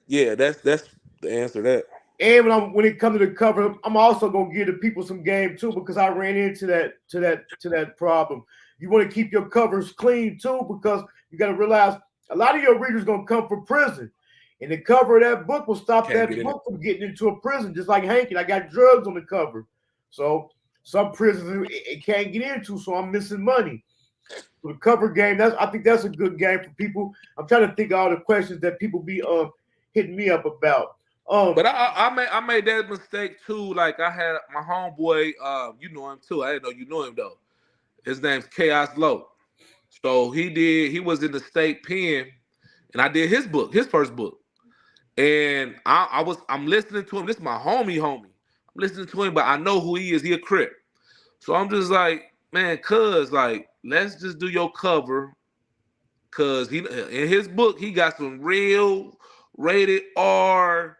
[SPEAKER 9] yeah, that's the answer to that.
[SPEAKER 3] And when it comes to the cover, I'm also gonna give the people some game too because I ran into that problem. You want to keep your covers clean too because you got to realize a lot of your readers gonna come from prison, and the cover of that book will stop
[SPEAKER 9] Can't
[SPEAKER 3] that
[SPEAKER 9] get in
[SPEAKER 3] book from getting into a prison. Just like Hankin, I got drugs on the cover, so some prisons it can't get into, so I'm missing money. So the cover game, I think that's a good game for people. I'm trying to think of all the questions that people be hitting me up about.
[SPEAKER 9] But I made that mistake too. Like I had my homeboy, you know him too. I didn't know you know him though. His name's Chaos Low. So he was in the state pen, and I did his first book. And I'm listening to him. This is my homie. I'm listening to him, but I know who he is. He a Crip. So I'm just like, man, cuz like, let's just do your cover. Cause he in his book, he got some real rated R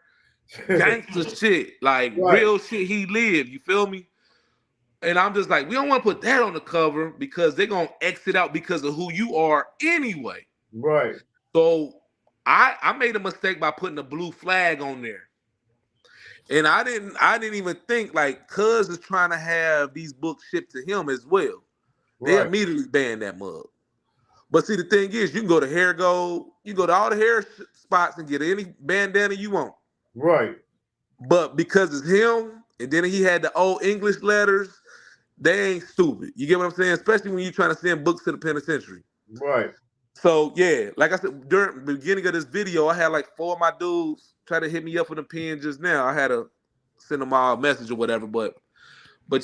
[SPEAKER 9] gangster shit, like
[SPEAKER 3] Right.
[SPEAKER 9] real shit he lived. You feel me? And I'm just like, we don't want to put that on the cover because they're gonna exit out because of who you are anyway.
[SPEAKER 3] Right.
[SPEAKER 9] So I made a mistake by putting a blue flag on there. And I didn't even think like Cuz is trying to have these books shipped to him as well. They
[SPEAKER 3] Right.
[SPEAKER 9] immediately banned that mug. But see, the thing is, you can go to Hair Gold, you can go to all the hair spots and get any bandana you want.
[SPEAKER 3] Right.
[SPEAKER 9] But because it's him, and then he had the old English letters, they ain't stupid. You get what I'm saying? Especially when you're trying to send books to the penitentiary.
[SPEAKER 3] Right.
[SPEAKER 9] So yeah, like I said, during the beginning of this video, I had like 4 of my dudes try to hit me up for the pen just now. I had to send them all a message or whatever, but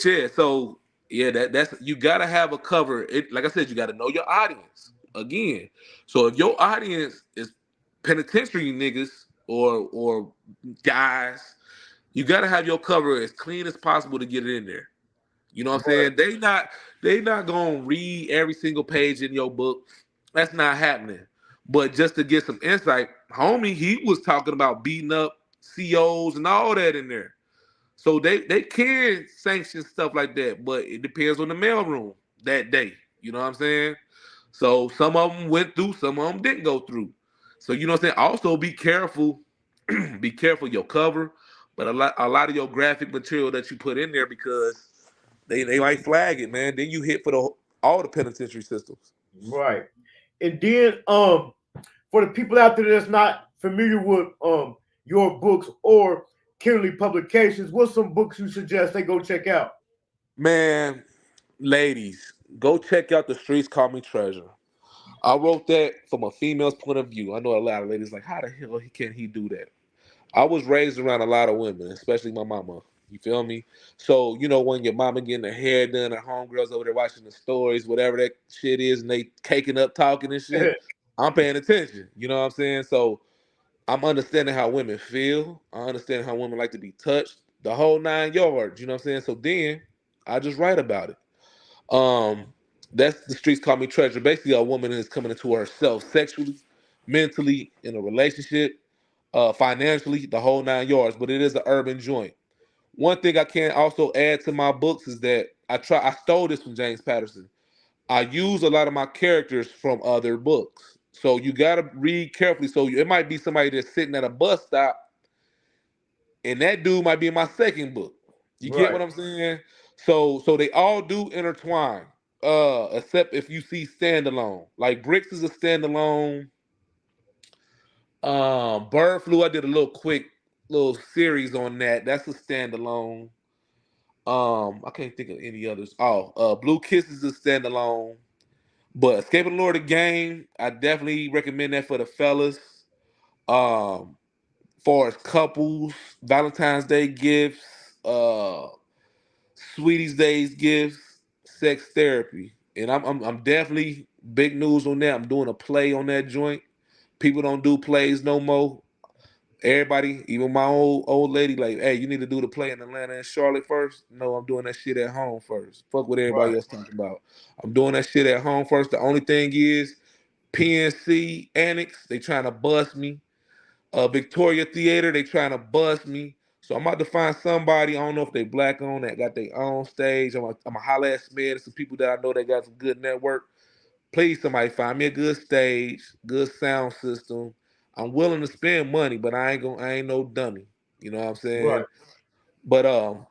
[SPEAKER 9] yeah, so yeah, that's you gotta have a cover. Like I said, you gotta know your audience again. So if your audience is penitentiary niggas or guys, you gotta have your cover as clean as possible to get it in there. You know what I'm saying? They not gonna read every single page in your book. That's not happening. But just to get some insight, homie, he was talking about beating up COs and all that in there. So they can sanction stuff like that, but it depends on the mailroom that day. You know what I'm saying? So some of them went through, some of them didn't go through. So you know what I'm saying? Also be careful, be careful your cover, but a lot of your graphic material that you put in there because they might flag it, man. Then you hit for all the penitentiary systems.
[SPEAKER 3] Right. And then for the people out there that's not familiar with your books or Kenerly Publications, what's some books you suggest they go check out?
[SPEAKER 9] Man, ladies, go check out The Streets Call Me Treasure. I wrote that from a female's point of view. I know a lot of ladies like, how the hell can he do that? I was raised around a lot of women, especially my mama. You feel me? So, you know, when your mama getting her hair done, her homegirls over there watching the stories, whatever that shit is, and they caking up, talking and shit, I'm paying attention. You know what I'm saying? So I'm understanding how women feel. I understand how women like to be touched. The whole 9 yards, you know what I'm saying? So then I just write about it. That's the streets call me treasure. Basically, a woman is coming into herself sexually, mentally, in a relationship, financially, the whole 9 yards. But it is an urban joint. One thing I can also add to my books is that I stole this from James Patterson. I use a lot of my characters from other books. So you gotta read carefully. So it might be somebody that's sitting at a bus stop, and that dude might be in my second book. You get
[SPEAKER 3] Right.
[SPEAKER 9] what I'm saying? So they all do intertwine. Except if you see standalone. Like Bricks is a standalone. Bird Flu, I did a little quick little series on that. That's a standalone. I can't think of any others. Blue Kiss is a standalone. But Escaping the Lord of the Game, I definitely recommend that for the fellas. Um, far as couples, Valentine's Day gifts, Sweeties Days gifts, sex therapy. And I'm definitely big news on that. I'm doing a play on that joint. People don't do plays no more. Everybody, even my old lady, like, hey, you need to do the play in Atlanta and Charlotte first. No, I'm doing that shit at home first. Fuck what everybody
[SPEAKER 3] Right.
[SPEAKER 9] else talking about. I'm doing that shit at home first. The only thing is PNC Annex, they trying to bust me. Victoria Theater, they trying to bust me. So I'm about to find somebody, I don't know if they black on, that got their own stage. I'm a holla at Smith, some people that I know that got some good network. Please, somebody find me a good stage, good sound system. I'm willing to spend money, but I ain't no dummy. You know what I'm saying?
[SPEAKER 3] Right.
[SPEAKER 9] But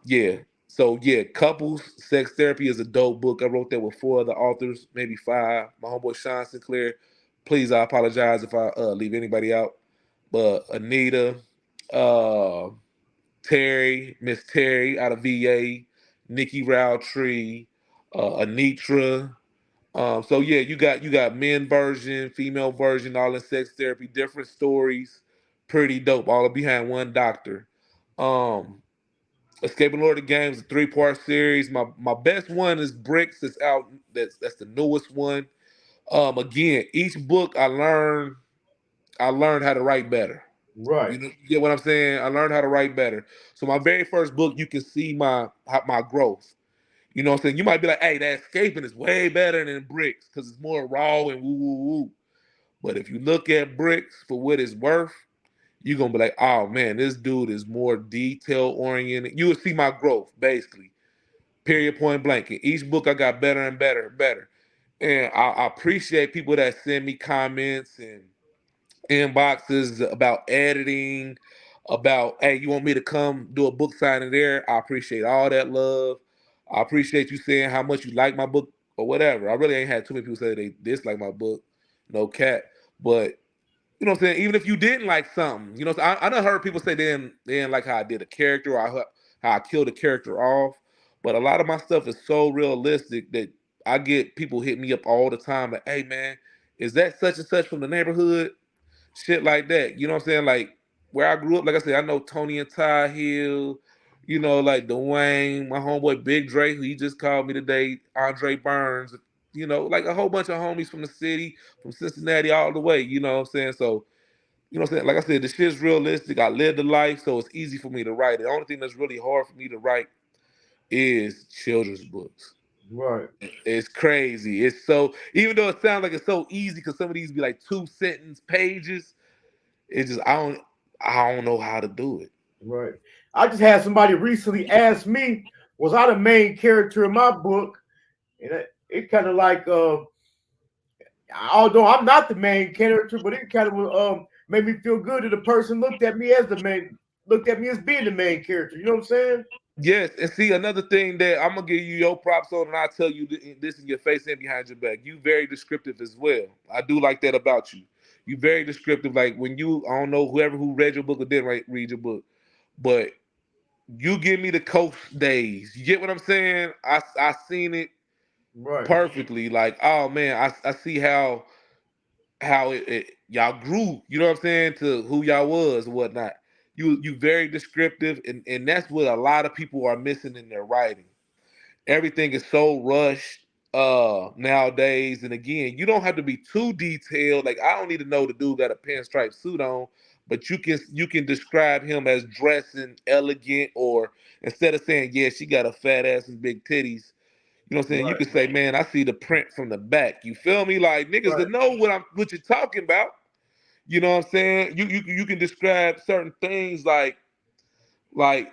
[SPEAKER 9] yeah. So yeah, couples sex therapy is a dope book. I wrote that with 4 other authors, maybe 5. My homeboy Sean Sinclair. Please, I apologize if I leave anybody out. But Anita, uh, Terry, Miss Terry out of VA, Nikki Roundtree, Anitra. So yeah, you got men version, female version, all in sex therapy, different stories, pretty dope. All behind one doctor. Um, Escaping Lord of the Games, a 3-part series. My best one is Bricks. That's out. That's the newest one. Again, each book I learned how to write better.
[SPEAKER 3] Right.
[SPEAKER 9] You get what I'm saying? I learned how to write better. So my very first book, you can see my growth. You know what I'm saying? You might be like, hey, that escaping is way better than Bricks because it's more raw and woo woo woo. But if you look at Bricks for what it's worth, you're gonna be like, oh man, this dude is more detail oriented. You will see my growth, basically. Period, point blank. In each book I got better and better and better. And I appreciate people that send me comments and inboxes about editing, about, hey, you want me to come do a book signing there? I appreciate all that love. I appreciate you saying how much you like my book or whatever. I really ain't had too many people say they dislike my book. No cat. But you know what I'm saying? Even if you didn't like something, you know, I done heard people say they didn't like how I did a character or how I killed a character off. But a lot of my stuff is so realistic that I get people hit me up all the time like, hey man, is that such and such from the neighborhood? Shit like that. You know what I'm saying? Like where I grew up, like I said, I know Tony and Ty Hill, you know, like Dwayne, my homeboy Big Dre, who he just called me today, Andre Burns, you know, like a whole bunch of homies from the city, from Cincinnati all the way, you know what I'm saying? So, you know what I'm saying? Like I said, the shit's realistic. I lived the life, so it's easy for me to write. The only thing that's really hard for me to write is children's books.
[SPEAKER 3] Right.
[SPEAKER 9] It's crazy. It's so, even though it sounds like it's so easy, because some of these be like 2 sentence pages, it's just I don't know how to do it.
[SPEAKER 3] Right. I just had somebody recently ask me, was I the main character in my book? And it kind of like although I'm not the main character, but it kind of made me feel good that the person looked at me as being the main character. You know what I'm saying?
[SPEAKER 9] Yes, and see another thing that I'm gonna give you your props on, and I'll tell you this in your face and behind your back. You very descriptive as well. I do like that about you. You very descriptive. Like when I don't know who read your book or didn't read your book, but you give me the coach days. You get what I'm saying? I seen it
[SPEAKER 3] Right.
[SPEAKER 9] perfectly. Like, oh man, I see how y'all grew, you know what I'm saying, to who y'all was and whatnot. You very descriptive, and that's what a lot of people are missing in their writing. Everything is so rushed nowadays. And again, you don't have to be too detailed. Like I don't need to know the dude got a pinstripe suit on, but you can describe him as dressing elegant, or instead of saying, yeah, she got a fat ass and big titties, You know what I'm saying? You
[SPEAKER 3] Right.
[SPEAKER 9] could say, man, I see the print from the back. You feel me? Like niggas that know what you're talking about. You know what I'm saying? You can describe certain things like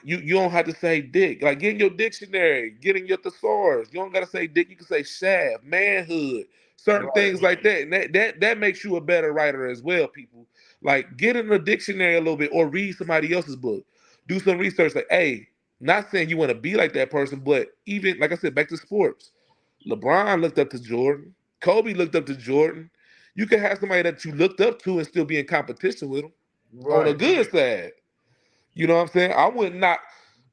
[SPEAKER 9] you don't have to say dick. Like get in your dictionary, get in your thesaurus. You don't gotta say dick. You can say shaft, manhood, certain
[SPEAKER 3] Right.
[SPEAKER 9] things like that. And that makes you a better writer as well, people. Like get in the dictionary a little bit or read somebody else's book. Do some research. Like, hey, not saying you want to be like that person, but even like I said, back to sports. LeBron looked up to Jordan. Kobe looked up to Jordan. You can have somebody that you looked up to and still be in competition with them on a
[SPEAKER 3] Right.
[SPEAKER 9] good side. You know what I'm saying? I would not.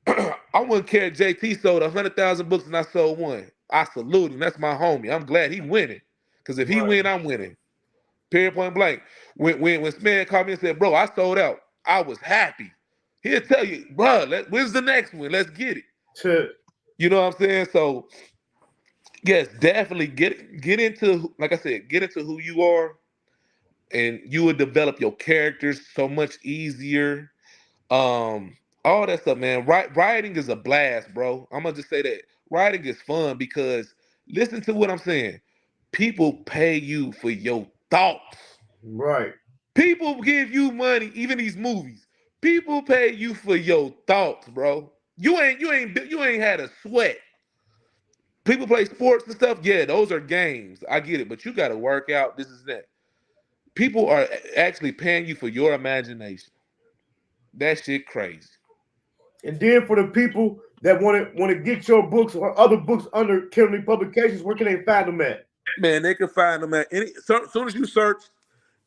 [SPEAKER 9] I wouldn't care if JT sold 100,000 books and I sold one. I salute him. That's my homie. I'm glad he winning. Because if he
[SPEAKER 3] Right.
[SPEAKER 9] win, I'm winning. Period, point blank. When Sman called me and said, bro, I sold out, I was happy. He'll tell you, bro, when's the next one? Let's get it. You know what I'm saying? So, yes, definitely get into, like I said, get into who you are, and you will develop your characters so much easier. All that stuff, man. Writing is a blast, bro. I'm gonna just say that writing is fun because listen to what I'm saying. People pay you for your thoughts.
[SPEAKER 3] Right.
[SPEAKER 9] People give you money, even these movies. People pay you for your thoughts, bro. You ain't had a sweat. People play sports and stuff. Yeah, those are games. I get it, but you got to work out. This is that. People are actually paying you for your imagination. That shit crazy.
[SPEAKER 3] And then for the people that want to get your books or other books under Kenerly Publications, where can they find them at?
[SPEAKER 9] Man, they can find them at any. So soon as you search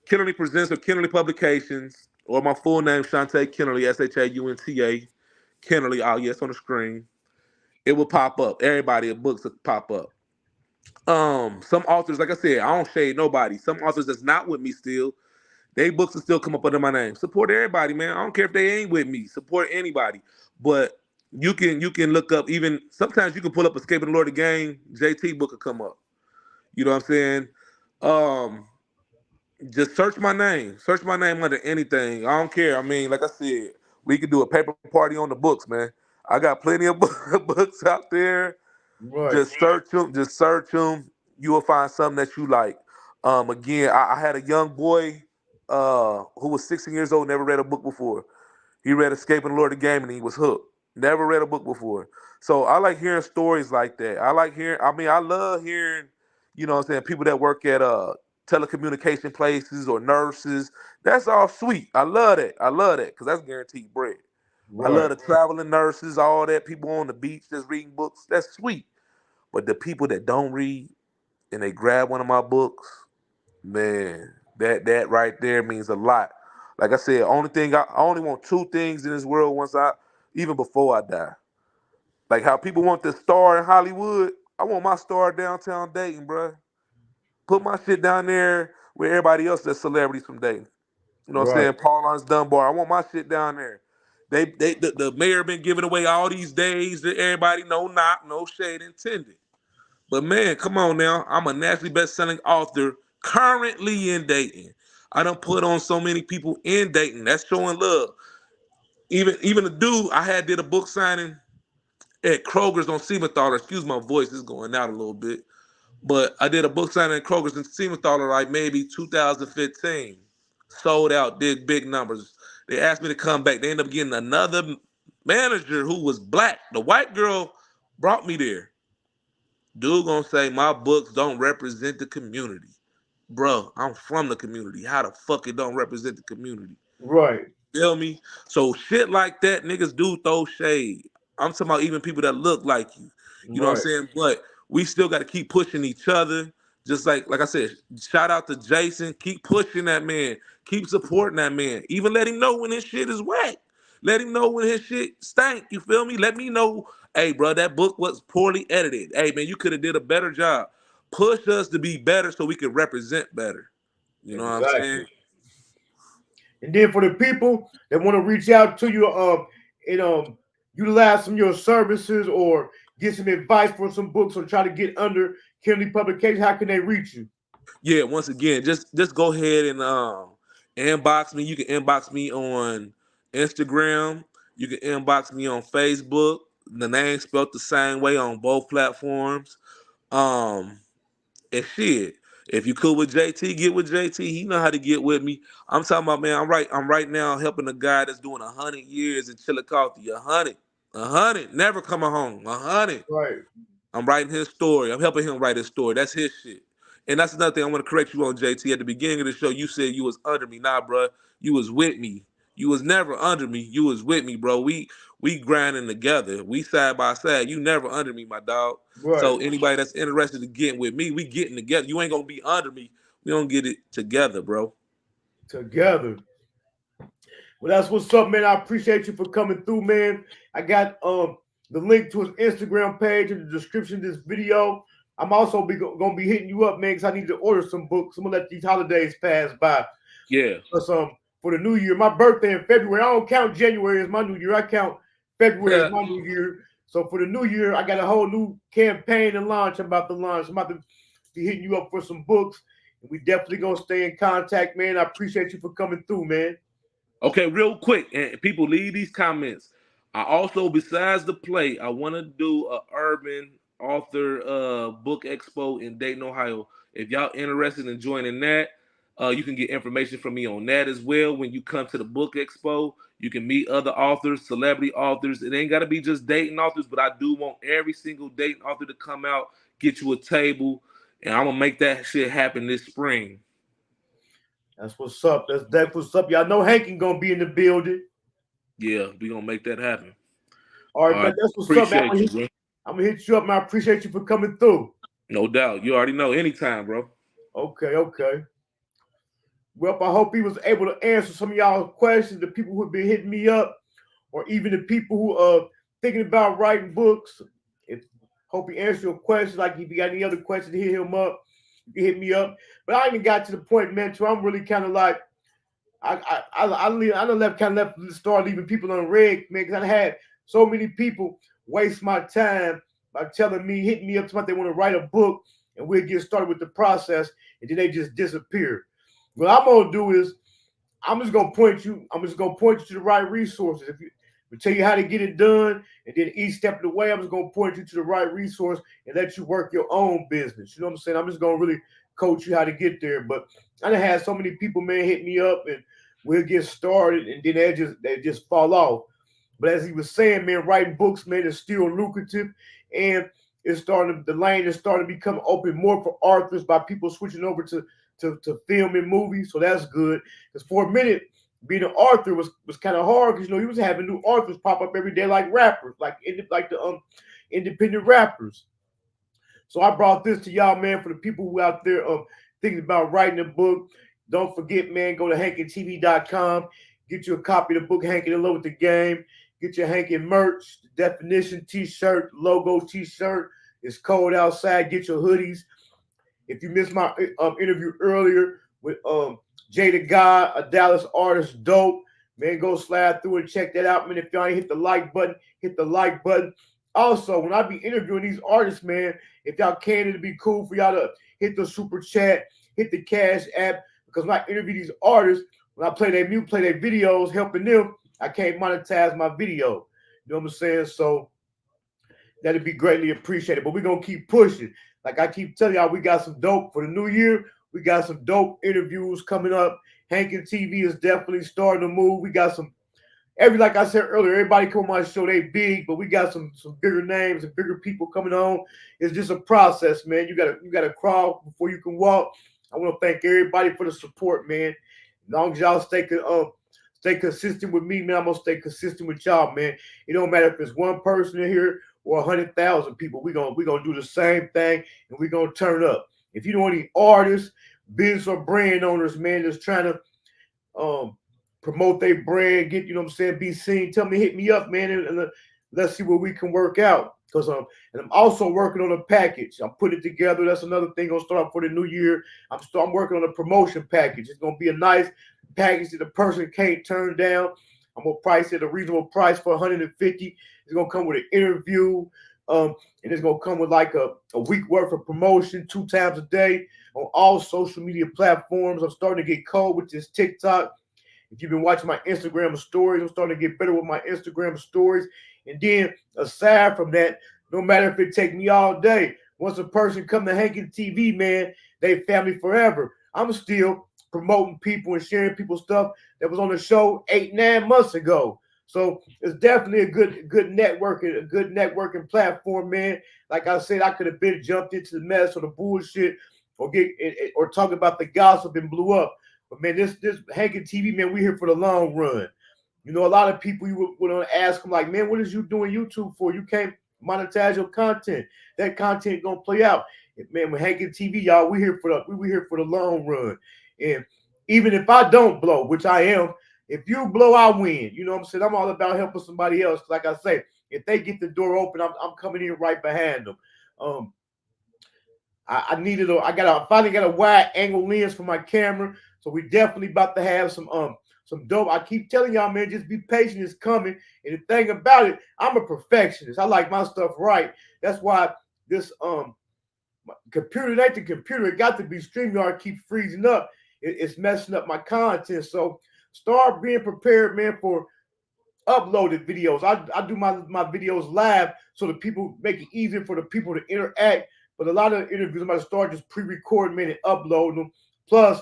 [SPEAKER 9] Kenerly Presents or Kenerly Publications or my full name, Shaunta Kenerly, Shaunta Kenerly, oh yes, on the screen, it will pop up. Everybody, books will pop up. Some authors, like I said, I don't shade nobody. Some authors that's not with me still, they books will still come up under my name. Support everybody, man. I don't care if they ain't with me. Support anybody. But you can look up, even sometimes you can pull up Escaping the Lord of the Game, JT book will come up. You know what I'm saying? Um, just search my name. Search my name under anything. I don't care. I mean, like I said, we could do a paper party on the books, man. I got plenty of books out there.
[SPEAKER 3] Right.
[SPEAKER 9] Just search them. Just search them. You will find something that you like. Again, I had a young boy who was 16 years old, never read a book before. He read Escaping the Lord of the Game and he was hooked. Never read a book before. So I like hearing stories like that. I love hearing, you know what I'm saying, people that work at telecommunication places or nurses. That's all sweet. I love that. I love that because that's guaranteed bread. I
[SPEAKER 3] Right.
[SPEAKER 9] love the traveling nurses, all that, people on the beach that's reading books. That's sweet. But the people that don't read and they grab one of my books, man, that right there means a lot. Like I said, I only want two things in this world even before I die. Like how people want the star in Hollywood, I want my star downtown Dayton, bruh. Put my shit down there with everybody else that's celebrities from Dayton. You know what I'm
[SPEAKER 3] Right.
[SPEAKER 9] saying? Paul Lawrence Dunbar. I want my shit down there. The mayor been giving away all these days to everybody. No knock, no shade intended. But man, come on now. I'm a nationally best-selling author currently in Dayton. I done put on so many people in Dayton. That's showing love. Even the dude I had did a book signing at Kroger's on Siementhaler. Excuse my voice, it's going out a little bit. But I did a book signing at Kroger's in Siementhaler like maybe 2015. Sold out, did big numbers. They asked me to come back. They ended up getting another manager who was black. The white girl brought me there. Dude gonna say my books don't represent the community. Bro, I'm from the community. How the fuck it don't represent the community?
[SPEAKER 3] Right.
[SPEAKER 9] Feel me? So shit like that, niggas do throw shade. I'm talking about even people that look like you. You know what I'm
[SPEAKER 3] Right.
[SPEAKER 9] saying? But we still got to keep pushing each other. Just like I said, shout out to Jason. Keep pushing that man. Keep supporting that man. Even let him know when his shit is whack. Let him know when his shit stank. You feel me? Let me know. Hey, bro, that book was poorly edited. Hey, man, you could have did a better job. Push us to be better so we can represent better. You know what I'm saying?
[SPEAKER 3] Exactly. And then for the people that want to reach out to you, and utilize some of your services or get some advice for some books or try to get under Kenerly Publications, how can they reach you?
[SPEAKER 9] Yeah, once again, just go ahead and inbox me. You can inbox me on Instagram. You can inbox me on Facebook. the name spelled the same way on both platforms. And shit, if you cool with JT, get with JT. He know how to get with me. I'm talking about, man. I'm right now helping a guy that's doing 100 years in Chillicothe. 100, never coming home. 100.
[SPEAKER 3] Right.
[SPEAKER 9] I'm writing his story. I'm helping him write his story. That's his shit. And that's another thing I want to correct you on, JT. At the beginning of the show, you said you was under me. Nah, bro. You was with me. You was never under me. You was with me, bro. We grinding together. We side by side. You never under me, my dog.
[SPEAKER 3] Right.
[SPEAKER 9] So anybody that's interested in getting with me, we getting together. You ain't gonna be under me. We don't get it together, bro.
[SPEAKER 3] Together. Well, that's what's up, man. I appreciate you for coming through, man. I got the link to his Instagram page in the description of this video. I'm also gonna be hitting you up, man, because I need to order some books. I'm gonna let these holidays pass by.
[SPEAKER 9] Yeah.
[SPEAKER 3] For the new year, my birthday in February. I don't count January as my new year. I count February as my new year. So for the new year, I got a whole new campaign to launch. I'm about to be hitting you up for some books. And we definitely gonna stay in contact, man. I appreciate you for coming through, man.
[SPEAKER 9] Okay, real quick, and people leave these comments. I also, besides the play, I want to do a urban author book expo in Dayton, Ohio. If y'all interested in joining that, you can get information from me on that as well. When you come to the book expo, you can meet other authors, celebrity authors. It ain't got to be just Dayton authors, but I do want every single Dayton author to come out, get you a table, and I'm going to make that shit happen this spring.
[SPEAKER 3] That's what's up. That's what's up. Y'all know Hankin gonna be in the building.
[SPEAKER 9] Yeah, we gonna make that happen.
[SPEAKER 3] All right, man. That's what's up. Man. I'm gonna hit you up, man. I appreciate you for coming through.
[SPEAKER 9] No doubt. You already know. Anytime, bro.
[SPEAKER 3] Okay. Well, I hope he was able to answer some of y'all questions, the people who have been hitting me up, or even the people who are thinking about writing books. Hope he answered your questions. Like if you got any other questions, hit him up. You hit me up. But I even got to the point, man, so I'm really kind of like, I start leaving people on red, man, because I had so many people waste my time by telling me, hitting me up to they want to write a book, and we'll get started with the process, and then they just disappear. What I'm gonna do is I'm just gonna point you to the right resources. We tell you how to get it done, and then each step of the way, I'm just gonna point you to the right resource and let you work your own business. You know what I'm saying? I'm just gonna really coach you how to get there. But I done had so many people, man, hit me up, and we'll get started, and then they just fall off. But as he was saying, man, writing books, man, is still lucrative, and the lane is starting to become open more for authors by people switching over to film and movies. So that's good. Because for a minute, being an author was kind of hard, because he was having new authors pop up every day, like rappers, like the independent rappers. So I brought this to y'all, man, for the people who out there thinking about writing a book. Don't forget, man, go to HankinTV.com, get you a copy of the book Hankin in Love with the Game, get your Hankin merch, the definition t-shirt, logo t-shirt. It's cold outside. Get your hoodies. If you missed my interview earlier with Jay the God, a Dallas artist, dope, man, go slide through and check that out, man. If y'all ain't hit the like button, hit the like button. Also, when I be interviewing these artists, man, if y'all can, it'd be cool for y'all to hit the super chat, hit the Cash app, because when I interview these artists, when I play their videos, helping them, I can't monetize my video. You know what I'm saying? So that'd be greatly appreciated. But we're gonna keep pushing. Like I keep telling y'all, we got some dope for the new year. We got some dope interviews coming up. Hankin TV is definitely starting to move. We got some like I said earlier, everybody come on my show, they big, but we got some bigger names and bigger people coming on. It's just a process, man. You gotta crawl before you can walk. I want to thank everybody for the support, man. As long as y'all stay consistent with me, man, I'm gonna stay consistent with y'all, man. It don't matter if it's one person in here or 100,000 people. We're gonna do the same thing, and we're gonna turn up. If you know any artists, business or brand owners, man, that's trying to promote their brand, get, you know what I'm saying, be seen, tell me, hit me up, man, and let's see what we can work out. Because and I'm also working on a package. I'm putting it together. That's another thing gonna start for the new year. I'm working on a promotion package. It's gonna be a nice package that the person can't turn down. I'm gonna price it a reasonable price for $150. It's gonna come with an interview, and it's gonna come with like a week worth of promotion 2 times a day on all social media platforms. I'm starting to get cold with this TikTok. If you've been watching my Instagram stories, I'm starting to get better with my Instagram stories. And then aside from that, no matter if it take me all day, once a person come to Hankin TV, man, they family forever. I'm still promoting people and sharing people's stuff that was on the show 8-9 months ago. So it's definitely a good networking platform, man. Like I said, I could have been jumped into the mess or the bullshit or talk about the gossip and blew up. But man, this Hankin TV, man, we here for the long run. You know, a lot of people you would ask them like, man, what is you doing YouTube for? You can't monetize your content. That content gonna play out. Man, with Hankin TV, y'all, we here for the long run. And even if I don't blow, which I am, if you blow, I win. You know what I'm saying? I'm all about helping somebody else. Like I say, if they get the door open, I'm coming in right behind them. I finally got a wide angle lens for my camera, so we definitely about to have some dope. I keep telling y'all, man, just be patient. It's coming. And the thing about it, I'm a perfectionist. I like my stuff right. That's why this computer, it ain't the computer. It got to be StreamYard. Keep freezing up. It's messing up my content. So start being prepared, man, for uploaded videos. I do my videos live so that people make it easier for the people to interact. But a lot of interviews, I'm going to start just pre-recording them and uploading them. Plus,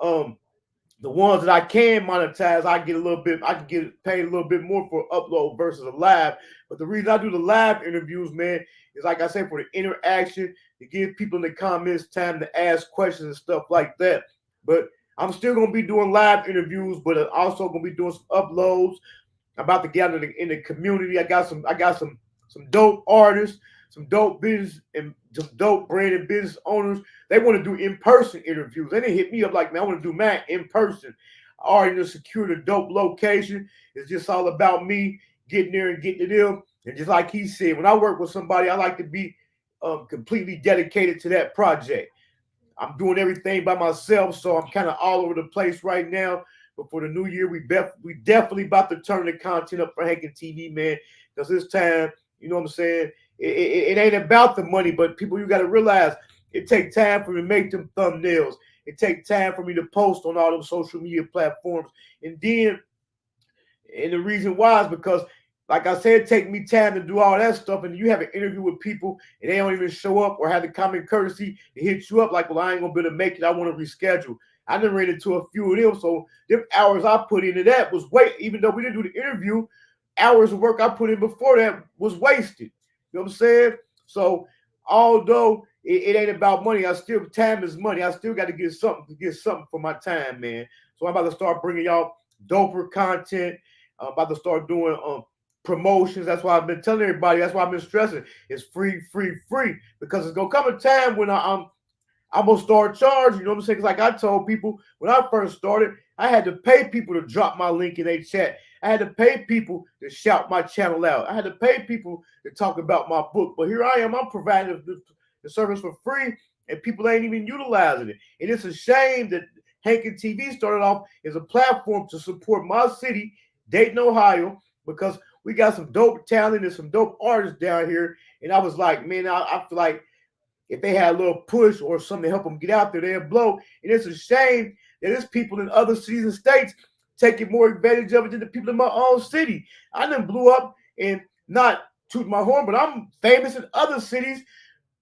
[SPEAKER 3] the ones that I can monetize, I can get paid a little bit more for upload versus a live. But the reason I do the live interviews, man, is like I said, for the interaction, to give people in the comments time to ask questions and stuff like that. But I'm still gonna be doing live interviews, but I'm also gonna be doing some uploads. I'm about to get out in the community. I got some dope artists, some dope business and some dope brand and business owners. They want to do in-person interviews. They didn't hit me up like, man, I want to do mine in person. I already secured a dope location. It's just all about me getting there and getting to them. And just like he said, when I work with somebody, I like to be completely dedicated to that project. I'm doing everything by myself, so I'm kind of all over the place right now. But for the new year, we definitely about to turn the content up for Hankin TV, man, because this time, you know what I'm saying, it ain't about the money, but people, you got to realize it takes time for me to make them thumbnails. It takes time for me to post on all those social media platforms. And the reason why is because, like I said, it takes me time to do all that stuff. And you have an interview with people and they don't even show up or have the common courtesy to hit you up like, well, I ain't going to be able to make it. I want to reschedule. I done ran into a few of them. So them hours I put into that was even though we didn't do the interview, hours of work I put in before that was wasted. You know what I'm saying? So although it ain't about money, time is money. I still got to get something for my time, man. So I'm about to start bringing y'all doper content. I'm about to start doing promotions. That's why I've been telling everybody. That's why I've been stressing. It's free, because it's gonna come a time when I'm gonna start charging. You know what I'm saying? Because like I told people when I first started, I had to pay people to drop my link in their chat. I had to pay people to shout my channel out. I had to pay people to talk about my book. But here I am. I'm providing the service for free, and people ain't even utilizing it. And it's a shame that Hankin TV started off as a platform to support my city, Dayton, Ohio, because we got some dope talent and some dope artists down here. And I was like, man, I feel like if they had a little push or something to help them get out there, they'd blow. And it's a shame that there's people in other cities and states taking more advantage of it than the people in my own city. I done blew up and not toot my horn, but I'm famous in other cities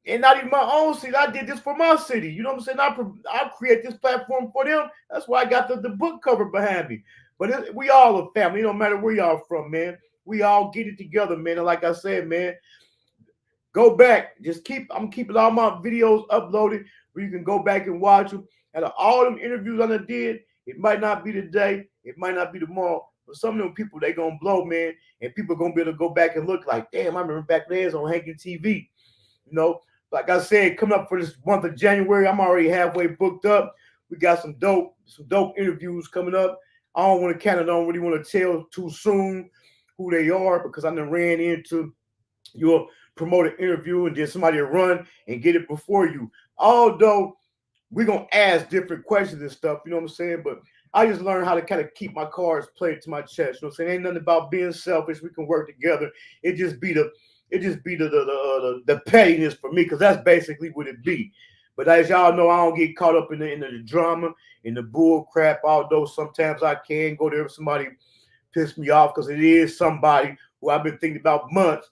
[SPEAKER 3] and not even my own city. I did this for my city. You know what I'm saying? I create this platform for them. That's why I got the book cover behind me. But we all a family. It don't matter where y'all from, man. We all get it together, man. And like I said, man, go back. I'm keeping all my videos uploaded where you can go back and watch them. Out of all them interviews I done did, it might not be today, it might not be tomorrow, but some of them people, they gonna blow, man. And people are gonna be able to go back and look like, damn, I remember back then on Hankin TV. You know, like I said, coming up for this month of January, I'm already halfway booked up. We got some dope interviews coming up. I don't really want to tell too soon who they are because I done ran into your promoted interview and then somebody will run and get it before you. Although we're going to ask different questions and stuff, you know what I'm saying? But I just learned how to kind of keep my cards played to my chest. You know what I'm saying? Ain't nothing about being selfish. We can work together. It just be the pettiness for me, because that's basically what it be. But as y'all know, I don't get caught up in the drama, in the bull crap, although sometimes I can go there if somebody piss me off, because it is somebody who I've been thinking about months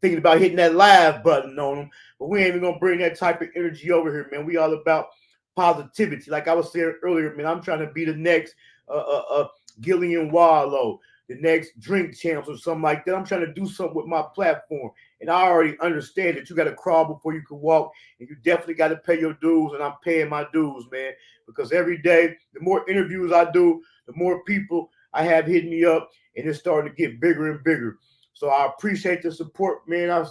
[SPEAKER 3] thinking about hitting that live button on them. But we ain't even gonna bring that type of energy over here, man. We all about positivity. Like I was saying earlier, man, I'm trying to be the next Gillian Wallow, the next Drink Champs or something like that. I'm trying to do something with my platform. And I already understand that you got to crawl before you can walk, and you definitely got to pay your dues, and I'm paying my dues, man, because every day, the more interviews I do, the more people I have hitting me up, and it's starting to get bigger and bigger. So I appreciate the support, man. I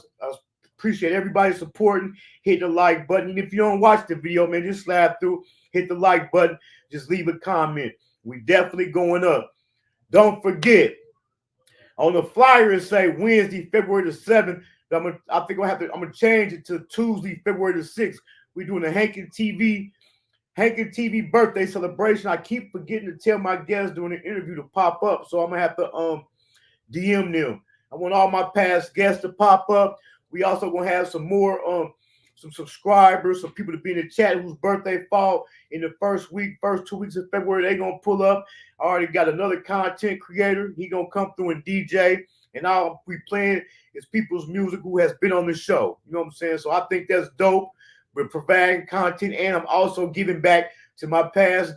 [SPEAKER 3] appreciate everybody supporting. Hit the like button. And if you don't watch the video, man, just slap through, hit the like button, just leave a comment. We definitely going up. Don't forget, on the flyer it say Wednesday, February the 7th. I'm gonna change it to Tuesday, February the 6th. We're doing a Hankin TV birthday celebration. I keep forgetting to tell my guests during the interview to pop up, so I'm gonna have to DM them. I want all my past guests to pop up. We also gonna have some more some subscribers, some people to be in the chat whose birthday fall in the first 2 weeks of February. They gonna pull up. I already got another content creator. He gonna come through and DJ, and I'll be playing his people's music who has been on the show. You know what I'm saying? So I think that's dope. We're providing content, and I'm also giving back to my past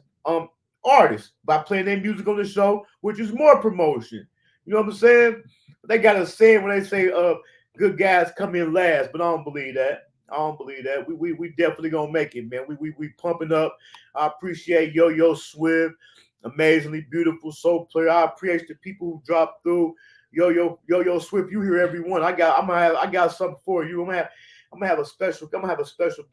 [SPEAKER 3] artists by playing their music on the show, which is more promotion. You know what I'm saying? They got a saying when they say good guys come in last, but I don't believe that. We definitely gonna make it, man. We pumping up. I appreciate Yo-Yo Swift, amazingly beautiful soul player. I appreciate the people who dropped through. Yo-Yo Swift, you hear everyone. I got something for you. I'm gonna have a special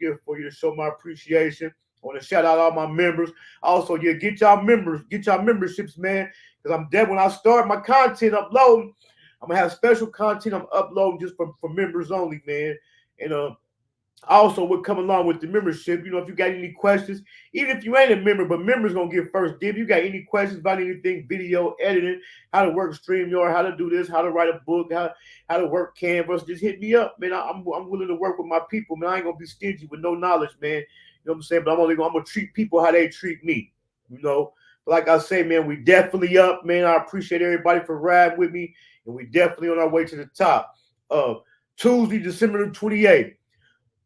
[SPEAKER 3] gift for you to show my appreciation. I want to shout out all my members. Also, yeah, get y'all memberships, man. Because I'm dead when I start my content uploading. I'm gonna have special content I'm uploading just for members only, man. And also what come along with the membership, you know, if you got any questions, even if you ain't a member, but members gonna get first dibs. You got any questions about anything, video editing, how to work StreamYard, how to do this, how to write a book, how to work Canvas, just hit me up, man. I'm willing to work with my people, man. I ain't gonna be stingy with no knowledge, man. You know what I'm saying? But I'm gonna treat people how they treat me, you know. But like I say, man, we definitely up, man. I appreciate everybody for riding with me, and we definitely on our way to the top. Tuesday, December the 28th.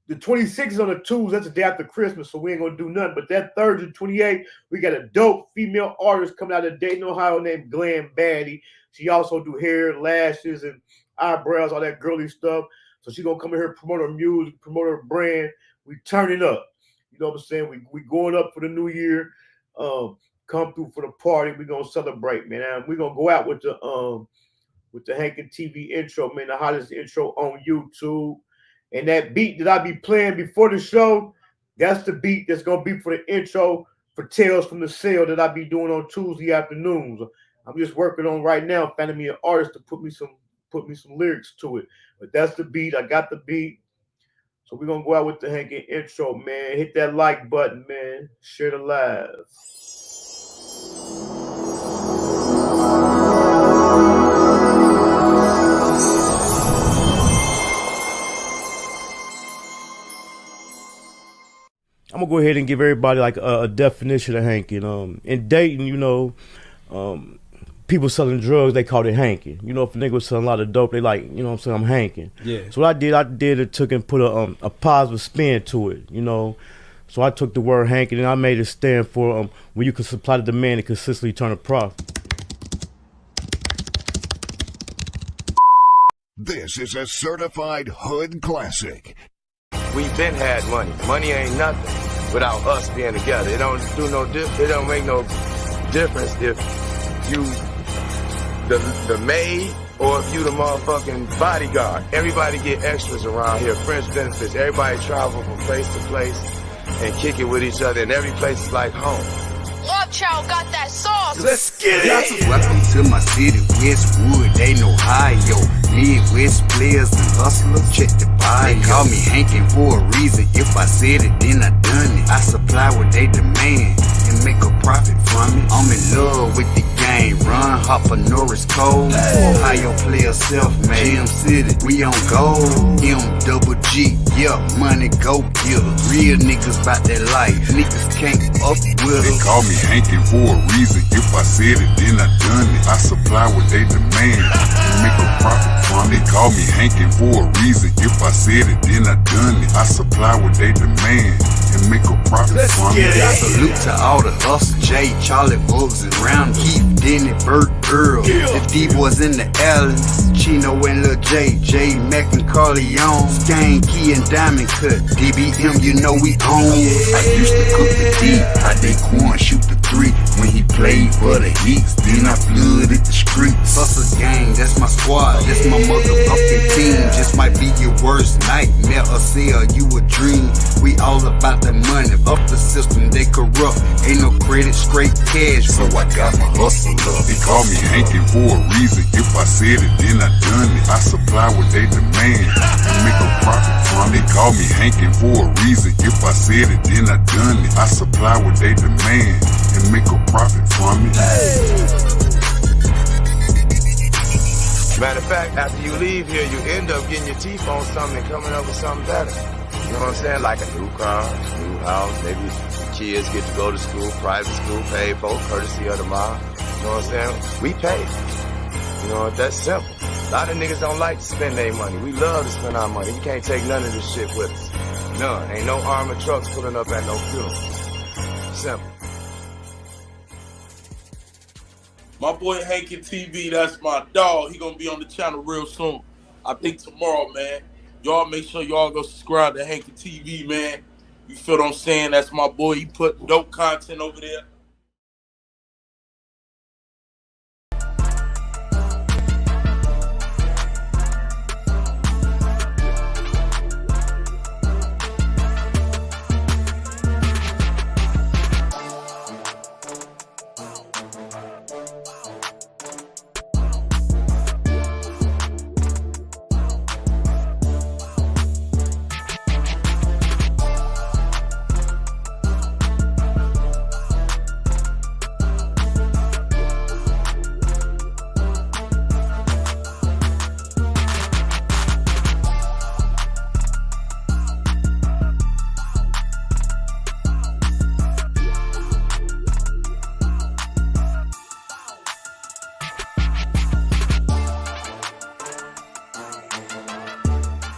[SPEAKER 3] The 26th is on a Tuesday. That's the day after Christmas, so we ain't gonna do nothing. But that Thursday, 28th, we got a dope female artist coming out of Dayton, Ohio, named Glam Baddie. She also do hair, lashes, and eyebrows, all that girly stuff. So she gonna come in here, promote her music, promote her brand. We turning up. You know what I'm saying? We going up for the new year. Come through for the party. We gonna celebrate, man. And we gonna go out with the Hankin TV intro, man, the hottest intro on YouTube. And that beat that I be playing before the show, that's the beat that's gonna be for the intro for Tales from the Cell that I be doing on Tuesday afternoons. I'm just working on right now, finding me an artist to put me some lyrics to it. But that's the beat. I got the beat. So we're gonna go out with the Hankin intro, man. Hit that like button, man. Share the live. I'm gonna go ahead and give everybody like a definition of Hankin. In Dayton, you know, people selling drugs, they call it Hankin. You know, if a nigga was selling a lot of dope, they like, you know what I'm saying, I'm Hankin. Yeah. So what I did it took and put a positive spin to it, you know. So I took the word Hankin and I made it stand for when you can supply the demand and consistently turn a profit.
[SPEAKER 5] This is a certified hood classic.
[SPEAKER 6] We've been had money. Money ain't nothing without us being together. It don't make no difference if you the maid or if you the motherfucking bodyguard. Everybody get extras around here, friends benefits. Everybody travel from place to place and kick it with each other, and every place is like home.
[SPEAKER 7] Chhyld got that sauce.
[SPEAKER 3] Let's get it.
[SPEAKER 8] Welcome to my city, Westwood, Dayton, Ohio. Midwest players and hustlers, check the bio. They call me Hankin for a reason. If I said it, then I done it. I supply what they demand. and make a profit from it. I'm in love with the game, run, Hopper, Norris, Cole. Ohio player self-made, Jam City, we on gold. M-double-G, yeah, money go getters. Real niggas bout that life, niggas can't up with
[SPEAKER 5] They
[SPEAKER 8] us.
[SPEAKER 5] call me Hankin for a reason. If I said it, then I done it. I supply what they demand and make a profit from it. They call me Hankin for a reason. If I said it, then I done it. I supply what they demand and make a profit from it.
[SPEAKER 8] Salute to all the us, Jay, Charlie, Bugs, and Round, Keith, Denny, Verb, the D-boys in the alleys, Chino and Lil J, Mac and Carleon, Skang, Key and Diamond Cut, DBM, you know we own. I used to cook the D, I did corn, shoot the 3, when he played for the Heats, then I flooded the streets. Hustle gang, that's my squad, that's my motherfucking team, just might be your worst nightmare, or sell you a dream. We all about the money, up the system, they corrupt, ain't no credit, straight cash, so I got my hustle up.
[SPEAKER 5] They call me Hankin for a reason. If I said it, then I done it. I supply what they demand and make a profit from it. They call me Hankin for a reason. If I said it, then I done it. I supply what they demand and make a profit from it.
[SPEAKER 6] Matter of fact, after you leave here, you end up getting your teeth on something and coming up with something better. You know what I'm saying? Like a new car, new house, maybe kids get to go to school, private school, paid for, courtesy of the mom. You know what I'm saying? We pay. You know, that's simple. A lot of niggas don't like to spend their money. We love to spend our money. You can't take none of this shit with us. None. Ain't no armored trucks pulling up at no funeral. Simple.
[SPEAKER 4] My boy Hankin TV, that's my dog. He gonna be on the channel real soon. I think tomorrow, man. Y'all make sure y'all go subscribe to Hankin TV, man. You feel what I'm saying? That's my boy. He put dope content over there.